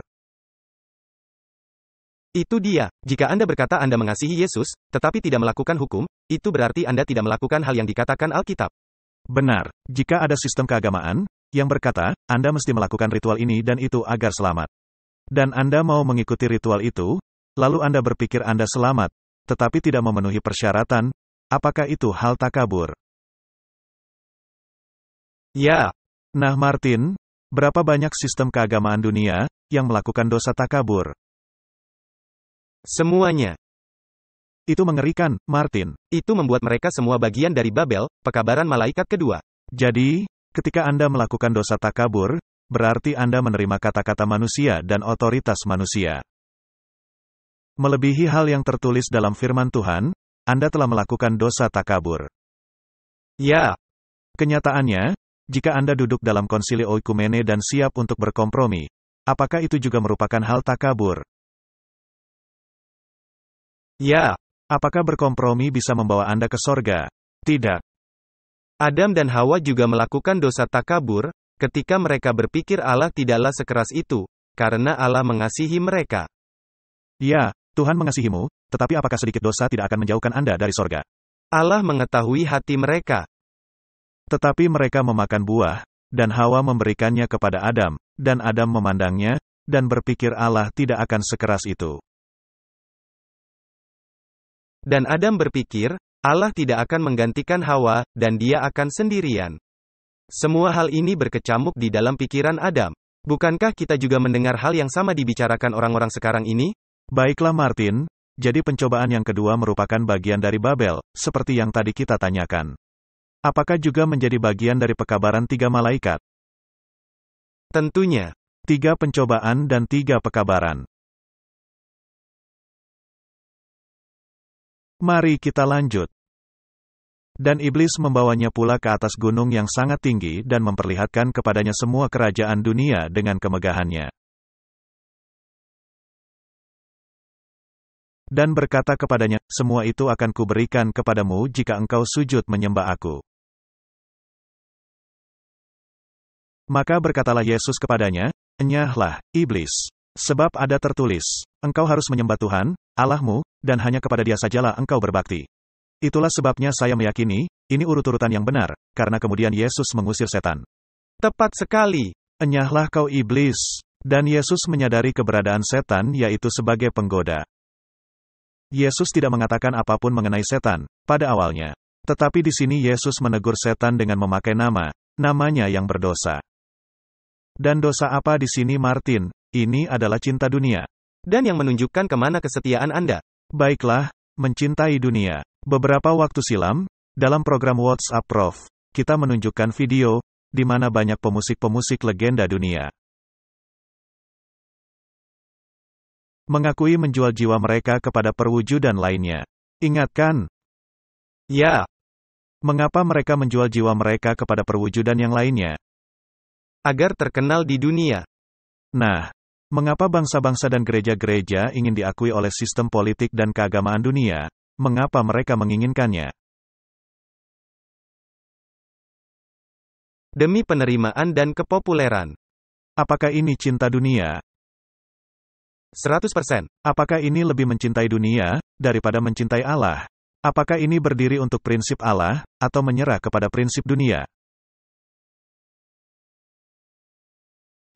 Itu dia, jika Anda berkata Anda mengasihi Yesus, tetapi tidak melakukan hukum, itu berarti Anda tidak melakukan hal yang dikatakan Alkitab. Benar, jika ada sistem keagamaan, yang berkata, Anda mesti melakukan ritual ini dan itu agar selamat. Dan Anda mau mengikuti ritual itu, lalu Anda berpikir Anda selamat, tetapi tidak memenuhi persyaratan, apakah itu hal takabur? Ya. Nah Martin, berapa banyak sistem keagamaan dunia, yang melakukan dosa takabur? Semuanya. Itu mengerikan, Martin. Itu membuat mereka semua bagian dari Babel, pekabaran malaikat kedua. Jadi, ketika Anda melakukan dosa takabur, berarti Anda menerima kata-kata manusia dan otoritas manusia. Melebihi hal yang tertulis dalam firman Tuhan, Anda telah melakukan dosa takabur. Ya. Kenyataannya, jika Anda duduk dalam konsili oikumene dan siap untuk berkompromi, apakah itu juga merupakan hal takabur? Ya. Apakah berkompromi bisa membawa Anda ke sorga? Tidak. Adam dan Hawa juga melakukan dosa takabur, ketika mereka berpikir Allah tidaklah sekeras itu, karena Allah mengasihi mereka. Ya, Tuhan mengasihimu, tetapi apakah sedikit dosa tidak akan menjauhkan Anda dari sorga? Allah mengetahui hati mereka. Tetapi mereka memakan buah, dan Hawa memberikannya kepada Adam, dan Adam memandangnya, dan berpikir Allah tidak akan sekeras itu. Dan Adam berpikir, Allah tidak akan menggantikan Hawa, dan dia akan sendirian. Semua hal ini berkecamuk di dalam pikiran Adam. Bukankah kita juga mendengar hal yang sama dibicarakan orang-orang sekarang ini? Baiklah Martin, jadi pencobaan yang kedua merupakan bagian dari Babel, seperti yang tadi kita tanyakan. Apakah juga menjadi bagian dari pekabaran 3 malaikat? Tentunya. 3 pencobaan dan 3 pekabaran. Mari kita lanjut. Dan iblis membawanya pula ke atas gunung yang sangat tinggi dan memperlihatkan kepadanya semua kerajaan dunia dengan kemegahannya. Dan berkata kepadanya, semua itu akan kuberikan kepadamu jika engkau sujud menyembah aku. Maka berkatalah Yesus kepadanya, enyahlah, iblis. Sebab ada tertulis, engkau harus menyembah Tuhan, Allahmu, dan hanya kepada Dia sajalah engkau berbakti. Itulah sebabnya saya meyakini, ini urut-urutan yang benar, karena kemudian Yesus mengusir setan. Tepat sekali. Enyahlah kau iblis. Dan Yesus menyadari keberadaan setan yaitu sebagai penggoda. Yesus tidak mengatakan apapun mengenai setan, pada awalnya. Tetapi di sini Yesus menegur setan dengan memakai namanya yang berdosa. Dan dosa apa di sini Martin? Ini adalah cinta dunia. Dan yang menunjukkan kemana kesetiaan Anda. Baiklah, mencintai dunia. Beberapa waktu silam, dalam program WhatsApp Prof, kita menunjukkan video, di mana banyak pemusik-pemusik legenda dunia mengakui menjual jiwa mereka kepada perwujudan lainnya. Ingat kan? Ya. Mengapa mereka menjual jiwa mereka kepada perwujudan yang lainnya? Agar terkenal di dunia. Nah, mengapa bangsa-bangsa dan gereja-gereja ingin diakui oleh sistem politik dan keagamaan dunia? Mengapa mereka menginginkannya? Demi penerimaan dan kepopuleran. Apakah ini cinta dunia? 100%. Apakah ini lebih mencintai dunia, daripada mencintai Allah? Apakah ini berdiri untuk prinsip Allah, atau menyerah kepada prinsip dunia?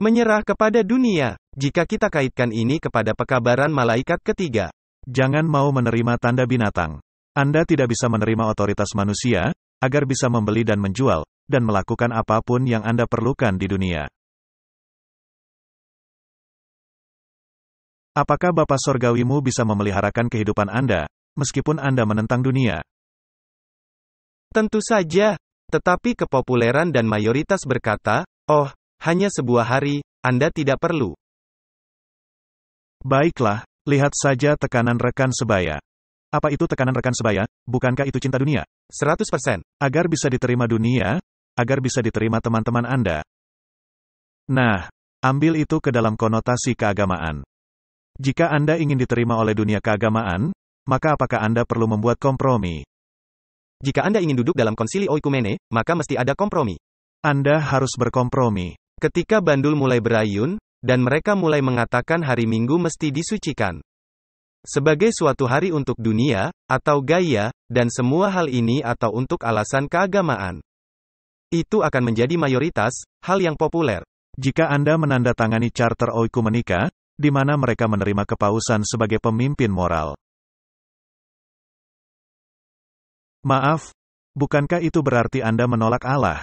Menyerah kepada dunia. Jika kita kaitkan ini kepada pekabaran malaikat ketiga. Jangan mau menerima tanda binatang. Anda tidak bisa menerima otoritas manusia, agar bisa membeli dan menjual, dan melakukan apapun yang Anda perlukan di dunia. Apakah Bapa Sorgawimu bisa memeliharakan kehidupan Anda, meskipun Anda menentang dunia? Tentu saja. Tetapi kepopuleran dan mayoritas berkata, oh, hanya sebuah hari, Anda tidak perlu. Baiklah, lihat saja tekanan rekan sebaya. Apa itu tekanan rekan sebaya? Bukankah itu cinta dunia? 100%. Agar bisa diterima dunia, agar bisa diterima teman-teman Anda. Nah, ambil itu ke dalam konotasi keagamaan. Jika Anda ingin diterima oleh dunia keagamaan, maka apakah Anda perlu membuat kompromi? Jika Anda ingin duduk dalam konsili oikumene, maka mesti ada kompromi. Anda harus berkompromi. Ketika bandul mulai berayun, dan mereka mulai mengatakan hari Minggu mesti disucikan sebagai suatu hari untuk dunia, atau gaya, dan semua hal ini atau untuk alasan keagamaan. Itu akan menjadi mayoritas, hal yang populer. Jika Anda menandatangani Charter Oikumenika, di mana mereka menerima kepausan sebagai pemimpin moral. Maaf, bukankah itu berarti Anda menolak Allah?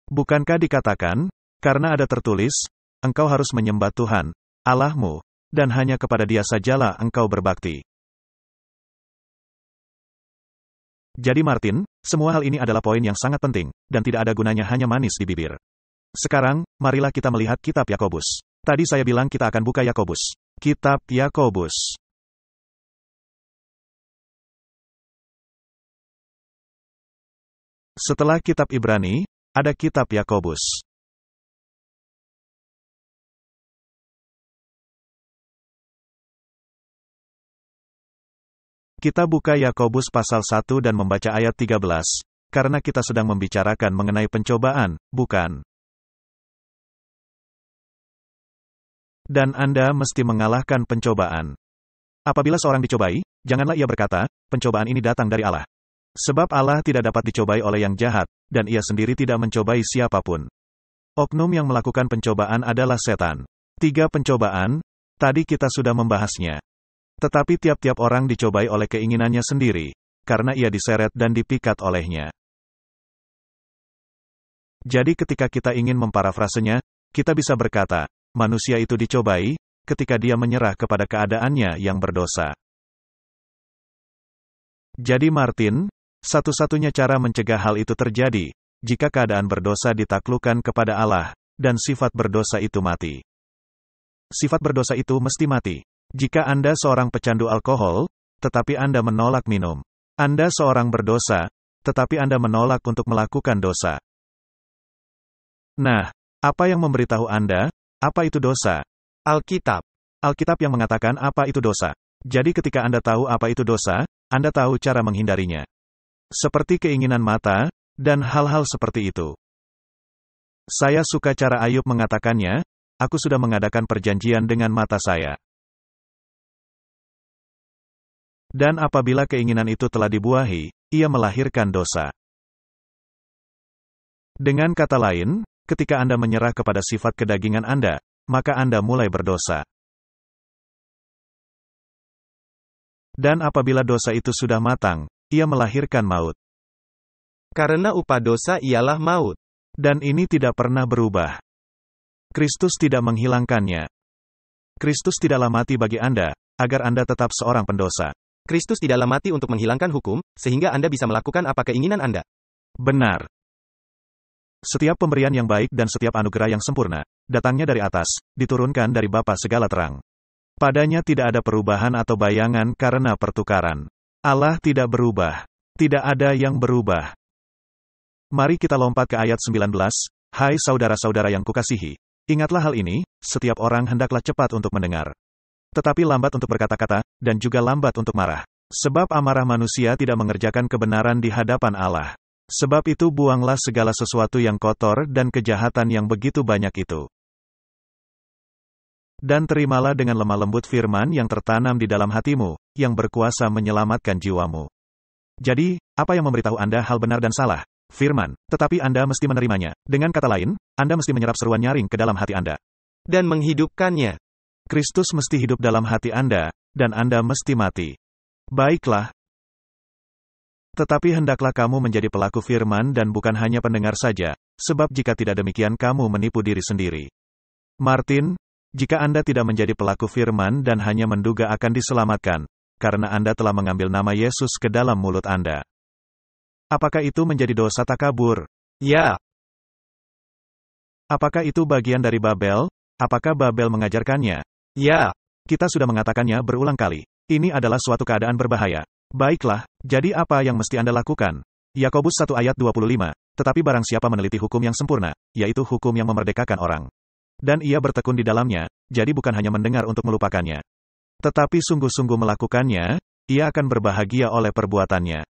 Bukankah dikatakan, karena ada tertulis, engkau harus menyembah Tuhan, Allahmu, dan hanya kepada Dia sajalah engkau berbakti. Jadi Martin, semua hal ini adalah poin yang sangat penting, dan tidak ada gunanya hanya manis di bibir. Sekarang, marilah kita melihat kitab Yakobus. Tadi saya bilang kita akan buka Yakobus. Kitab Yakobus. Setelah kitab Ibrani, ada kitab Yakobus. Kita buka Yakobus pasal 1 dan membaca ayat 13, karena kita sedang membicarakan mengenai pencobaan, bukan? Dan Anda mesti mengalahkan pencobaan. Apabila seorang dicobai, janganlah ia berkata, pencobaan ini datang dari Allah. Sebab Allah tidak dapat dicobai oleh yang jahat, dan ia sendiri tidak mencobai siapapun. Oknum yang melakukan pencobaan adalah setan. 3 pencobaan, tadi kita sudah membahasnya. Tetapi tiap-tiap orang dicobai oleh keinginannya sendiri, karena ia diseret dan dipikat olehnya. Jadi ketika kita ingin memparafrasenya, kita bisa berkata, manusia itu dicobai, ketika dia menyerah kepada keadaannya yang berdosa. Jadi Martin, satu-satunya cara mencegah hal itu terjadi, jika keadaan berdosa ditaklukkan kepada Allah, dan sifat berdosa itu mati. Sifat berdosa itu mesti mati. Jika Anda seorang pecandu alkohol, tetapi Anda menolak minum. Anda seorang berdosa, tetapi Anda menolak untuk melakukan dosa. Nah, apa yang memberitahu Anda, apa itu dosa? Alkitab. Alkitab yang mengatakan apa itu dosa. Jadi ketika Anda tahu apa itu dosa, Anda tahu cara menghindarinya. Seperti keinginan mata, dan hal-hal seperti itu. Saya suka cara Ayub mengatakannya, aku sudah mengadakan perjanjian dengan mata saya. Dan apabila keinginan itu telah dibuahi, ia melahirkan dosa. Dengan kata lain, ketika Anda menyerah kepada sifat kedagingan Anda, maka Anda mulai berdosa. Dan apabila dosa itu sudah matang, ia melahirkan maut. Karena upah dosa ialah maut. Dan ini tidak pernah berubah. Kristus tidak menghilangkannya. Kristus tidaklah mati bagi Anda, agar Anda tetap seorang pendosa. Kristus tidaklah mati untuk menghilangkan hukum, sehingga Anda bisa melakukan apa keinginan Anda. Benar. Setiap pemberian yang baik dan setiap anugerah yang sempurna, datangnya dari atas, diturunkan dari Bapa segala terang. Padanya tidak ada perubahan atau bayangan karena pertukaran. Allah tidak berubah. Tidak ada yang berubah. Mari kita lompat ke ayat 19, hai saudara-saudara yang kukasihi. Ingatlah hal ini, setiap orang hendaklah cepat untuk mendengar. Tetapi lambat untuk berkata-kata, dan juga lambat untuk marah. Sebab amarah manusia tidak mengerjakan kebenaran di hadapan Allah. Sebab itu buanglah segala sesuatu yang kotor dan kejahatan yang begitu banyak itu. Dan terimalah dengan lemah lembut firman yang tertanam di dalam hatimu, yang berkuasa menyelamatkan jiwamu. Jadi, apa yang memberitahu Anda hal benar dan salah? Firman, tetapi Anda mesti menerimanya. Dengan kata lain, Anda mesti menyerap seruan nyaring ke dalam hati Anda. Dan menghidupkannya. Kristus mesti hidup dalam hati Anda, dan Anda mesti mati. Baiklah. Tetapi hendaklah kamu menjadi pelaku firman dan bukan hanya pendengar saja, sebab jika tidak demikian kamu menipu diri sendiri. Martin, jika Anda tidak menjadi pelaku firman dan hanya menduga akan diselamatkan, karena Anda telah mengambil nama Yesus ke dalam mulut Anda. Apakah itu menjadi dosa takabur? Ya. Apakah itu bagian dari Babel? Apakah Babel mengajarkannya? Ya. Kita sudah mengatakannya berulang kali. Ini adalah suatu keadaan berbahaya. Baiklah, jadi apa yang mesti Anda lakukan? Yakobus 1 ayat 25, tetapi barang siapa meneliti hukum yang sempurna, yaitu hukum yang memerdekakan orang. Dan ia bertekun di dalamnya, jadi bukan hanya mendengar untuk melupakannya. Tetapi sungguh-sungguh melakukannya, ia akan berbahagia oleh perbuatannya.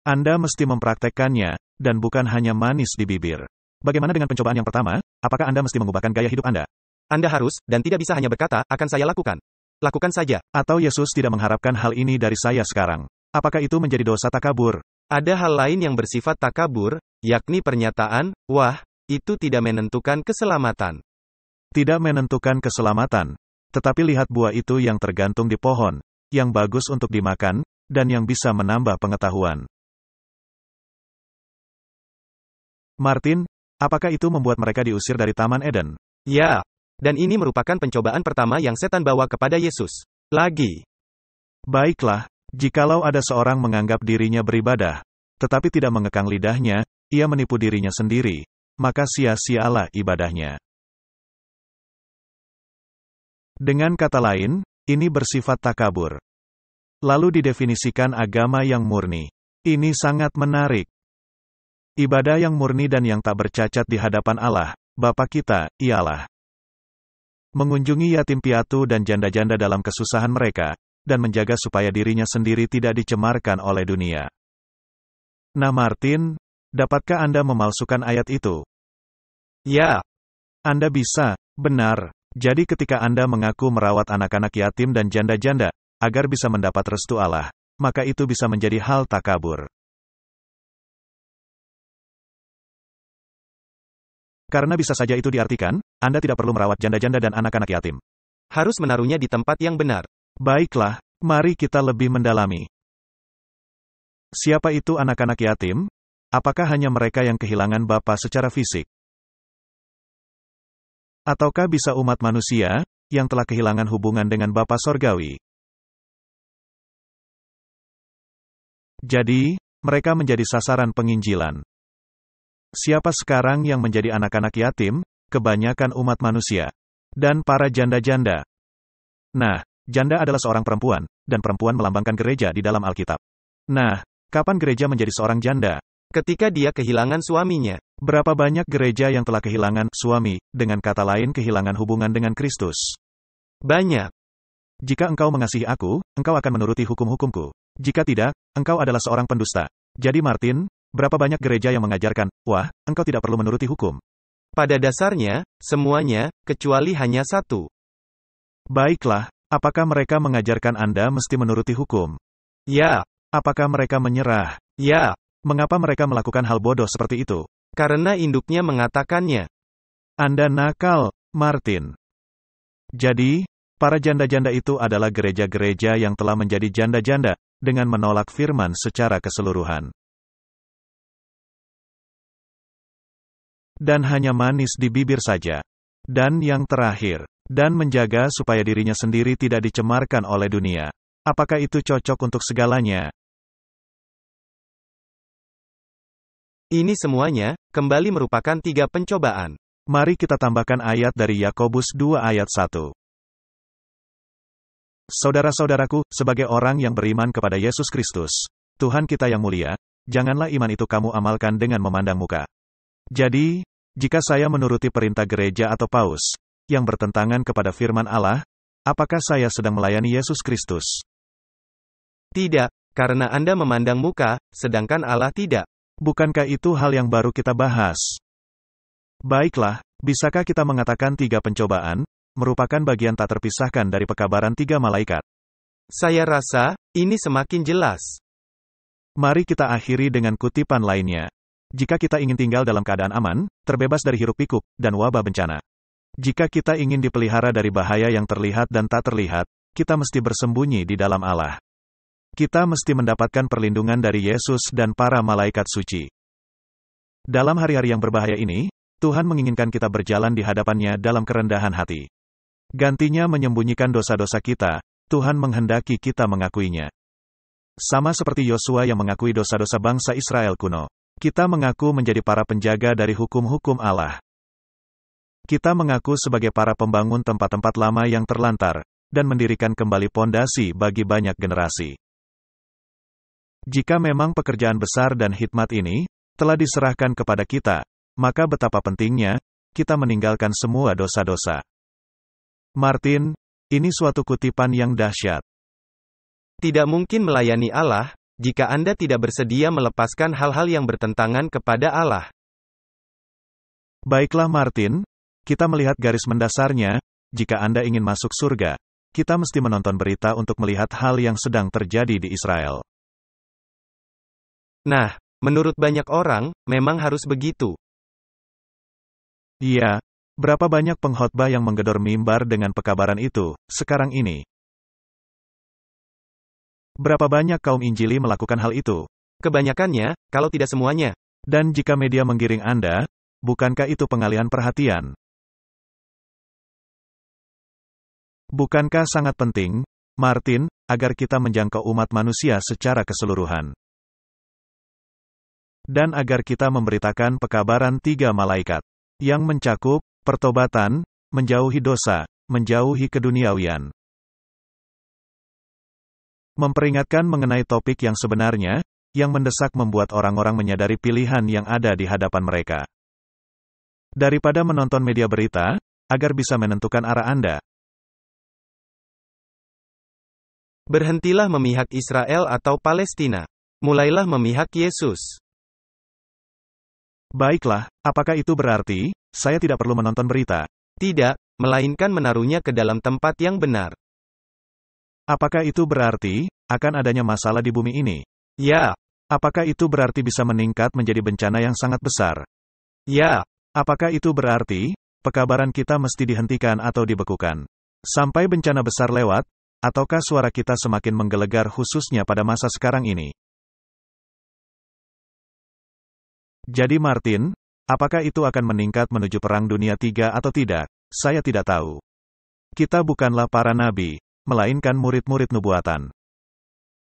Anda mesti mempraktekkannya, dan bukan hanya manis di bibir. Bagaimana dengan pencobaan yang pertama? Apakah Anda mesti mengubahkan gaya hidup Anda? Anda harus, dan tidak bisa hanya berkata, akan saya lakukan. Lakukan saja. Atau Yesus tidak mengharapkan hal ini dari saya sekarang? Apakah itu menjadi dosa takabur? Ada hal lain yang bersifat takabur, yakni pernyataan, wah, itu tidak menentukan keselamatan. Tidak menentukan keselamatan. Tetapi lihat buah itu yang tergantung di pohon, yang bagus untuk dimakan, dan yang bisa menambah pengetahuan. Martin, apakah itu membuat mereka diusir dari Taman Eden? Ya. Dan ini merupakan pencobaan pertama yang setan bawa kepada Yesus. Lagi. Baiklah, jikalau ada seorang menganggap dirinya beribadah, tetapi tidak mengekang lidahnya, ia menipu dirinya sendiri, maka sia-sialah ibadahnya. Dengan kata lain, ini bersifat takabur. Lalu didefinisikan agama yang murni. Ini sangat menarik. Ibadah yang murni dan yang tak bercacat di hadapan Allah, Bapa kita, ialah mengunjungi yatim piatu dan janda-janda dalam kesusahan mereka, dan menjaga supaya dirinya sendiri tidak dicemarkan oleh dunia. Nah Martin, dapatkah Anda memalsukan ayat itu? Ya. Anda bisa, benar. Jadi ketika Anda mengaku merawat anak-anak yatim dan janda-janda, agar bisa mendapat restu Allah, maka itu bisa menjadi hal takabur. Karena bisa saja itu diartikan, Anda tidak perlu merawat janda-janda dan anak-anak yatim. Harus menaruhnya di tempat yang benar. Baiklah, mari kita lebih mendalami. Siapa itu anak-anak yatim? Apakah hanya mereka yang kehilangan bapa secara fisik? Ataukah bisa umat manusia, yang telah kehilangan hubungan dengan Bapa Sorgawi? Jadi, mereka menjadi sasaran penginjilan. Siapa sekarang yang menjadi anak-anak yatim? Kebanyakan umat manusia. Dan para janda-janda. Nah, janda adalah seorang perempuan, dan perempuan melambangkan gereja di dalam Alkitab. Nah, kapan gereja menjadi seorang janda? Ketika dia kehilangan suaminya. Berapa banyak gereja yang telah kehilangan suami, dengan kata lain kehilangan hubungan dengan Kristus? Banyak. Jika engkau mengasihi aku, engkau akan menuruti hukum-hukumku. Jika tidak, engkau adalah seorang pendusta. Jadi Martin, berapa banyak gereja yang mengajarkan, wah, engkau tidak perlu menuruti hukum? Pada dasarnya, semuanya, kecuali hanya satu. Baiklah, apakah mereka mengajarkan Anda mesti menuruti hukum? Ya. Apakah mereka menyerah? Ya. Mengapa mereka melakukan hal bodoh seperti itu? Karena induknya mengatakannya. Anda nakal, Martin. Jadi, para janda-janda itu adalah gereja-gereja yang telah menjadi janda-janda, dengan menolak firman secara keseluruhan. Dan hanya manis di bibir saja. Dan yang terakhir, dan menjaga supaya dirinya sendiri tidak dicemarkan oleh dunia. Apakah itu cocok untuk segalanya? Ini semuanya, kembali merupakan 3 pencobaan. Mari kita tambahkan ayat dari Yakobus 2 ayat 1. Saudara-saudaraku, sebagai orang yang beriman kepada Yesus Kristus, Tuhan kita yang mulia, janganlah iman itu kamu amalkan dengan memandang muka. Jadi, jika saya menuruti perintah gereja atau paus, yang bertentangan kepada firman Allah, apakah saya sedang melayani Yesus Kristus? Tidak, karena Anda memandang muka, sedangkan Allah tidak. Bukankah itu hal yang baru kita bahas? Baiklah, bisakah kita mengatakan 3 pencobaan, merupakan bagian tak terpisahkan dari pekabaran 3 malaikat? Saya rasa, ini semakin jelas. Mari kita akhiri dengan kutipan lainnya. Jika kita ingin tinggal dalam keadaan aman, terbebas dari hiruk-pikuk, dan wabah bencana. Jika kita ingin dipelihara dari bahaya yang terlihat dan tak terlihat, kita mesti bersembunyi di dalam Allah. Kita mesti mendapatkan perlindungan dari Yesus dan para malaikat suci. Dalam hari-hari yang berbahaya ini, Tuhan menginginkan kita berjalan di hadapannya dalam kerendahan hati. Gantinya menyembunyikan dosa-dosa kita, Tuhan menghendaki kita mengakuinya. Sama seperti Yosua yang mengakui dosa-dosa bangsa Israel kuno. Kita mengaku menjadi para penjaga dari hukum-hukum Allah. Kita mengaku sebagai para pembangun tempat-tempat lama yang terlantar, dan mendirikan kembali pondasi bagi banyak generasi. Jika memang pekerjaan besar dan hikmat ini telah diserahkan kepada kita, maka betapa pentingnya kita meninggalkan semua dosa-dosa. Martin, ini suatu kutipan yang dahsyat. Tidak mungkin melayani Allah jika Anda tidak bersedia melepaskan hal-hal yang bertentangan kepada Allah. Baiklah Martin, kita melihat garis mendasarnya, jika Anda ingin masuk surga, kita mesti menonton berita untuk melihat hal yang sedang terjadi di Israel. Nah, menurut banyak orang, memang harus begitu. Iya, berapa banyak pengkhotbah yang menggedor mimbar dengan pekabaran itu, sekarang ini? Berapa banyak kaum Injili melakukan hal itu? Kebanyakannya, kalau tidak semuanya. Dan jika media menggiring Anda, bukankah itu pengalihan perhatian? Bukankah sangat penting, Martin, agar kita menjangkau umat manusia secara keseluruhan? Dan agar kita memberitakan pekabaran 3 malaikat, yang mencakup pertobatan, menjauhi dosa, menjauhi keduniawian. Memperingatkan mengenai topik yang sebenarnya, yang mendesak membuat orang-orang menyadari pilihan yang ada di hadapan mereka. Daripada menonton media berita, agar bisa menentukan arah Anda. Berhentilah memihak Israel atau Palestina. Mulailah memihak Yesus. Baiklah, apakah itu berarti, saya tidak perlu menonton berita? Tidak, melainkan menaruhnya ke dalam tempat yang benar. Apakah itu berarti, akan adanya masalah di bumi ini? Ya. Apakah itu berarti bisa meningkat menjadi bencana yang sangat besar? Ya. Apakah itu berarti, pekabaran kita mesti dihentikan atau dibekukan? Sampai bencana besar lewat, ataukah suara kita semakin menggelegar khususnya pada masa sekarang ini? Jadi Martin, apakah itu akan meningkat menuju Perang Dunia III atau tidak? Saya tidak tahu. Kita bukanlah para nabi, melainkan murid-murid nubuatan.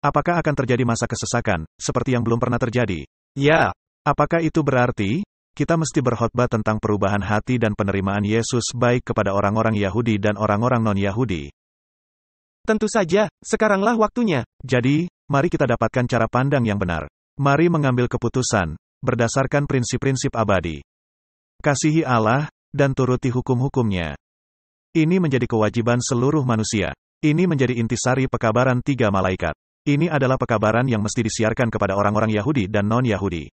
Apakah akan terjadi masa kesesakan, seperti yang belum pernah terjadi? Ya. Apakah itu berarti, kita mesti berkhotbah tentang perubahan hati dan penerimaan Yesus baik kepada orang-orang Yahudi dan orang-orang non-Yahudi? Tentu saja, sekaranglah waktunya. Jadi, mari kita dapatkan cara pandang yang benar. Mari mengambil keputusan, berdasarkan prinsip-prinsip abadi. Kasihi Allah, dan turuti hukum-hukumnya. Ini menjadi kewajiban seluruh manusia. Ini menjadi intisari pekabaran 3 malaikat. Ini adalah pekabaran yang mesti disiarkan kepada orang-orang Yahudi dan non-Yahudi.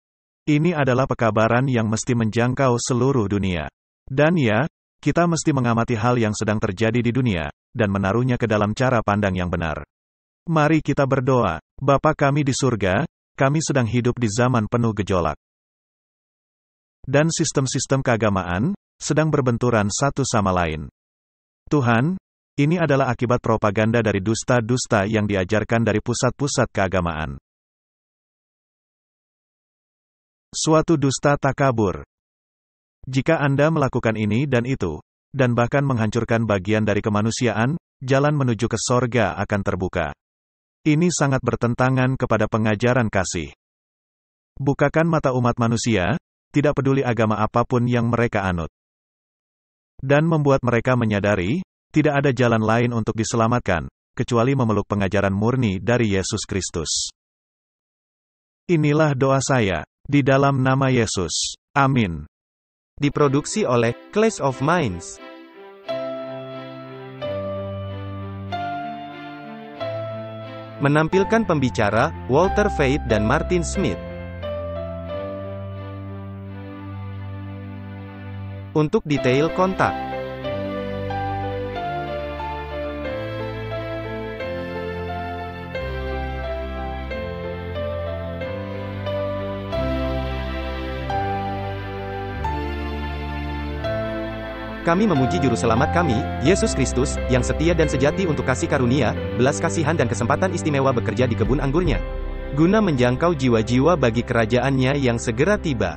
Ini adalah pekabaran yang mesti menjangkau seluruh dunia. Dan ya, kita mesti mengamati hal yang sedang terjadi di dunia, dan menaruhnya ke dalam cara pandang yang benar. Mari kita berdoa. Bapa kami di surga, kami sedang hidup di zaman penuh gejolak. Dan sistem-sistem keagamaan, sedang berbenturan satu sama lain. Tuhan, ini adalah akibat propaganda dari dusta-dusta yang diajarkan dari pusat-pusat keagamaan. Suatu dusta takabur. Jika Anda melakukan ini dan itu, dan bahkan menghancurkan bagian dari kemanusiaan, jalan menuju ke sorga akan terbuka. Ini sangat bertentangan kepada pengajaran kasih. Bukakan mata umat manusia, tidak peduli agama apapun yang mereka anut. Dan membuat mereka menyadari, tidak ada jalan lain untuk diselamatkan, kecuali memeluk pengajaran murni dari Yesus Kristus. Inilah doa saya, di dalam nama Yesus. Amin. Diproduksi oleh Clash of Minds. Menampilkan pembicara, Walter Veit dan Martin Smith. Untuk detail kontak. Kami memuji Juru Selamat kami, Yesus Kristus, yang setia dan sejati untuk kasih karunia, belas kasihan dan kesempatan istimewa bekerja di kebun anggurnya, guna menjangkau jiwa-jiwa bagi kerajaannya yang segera tiba.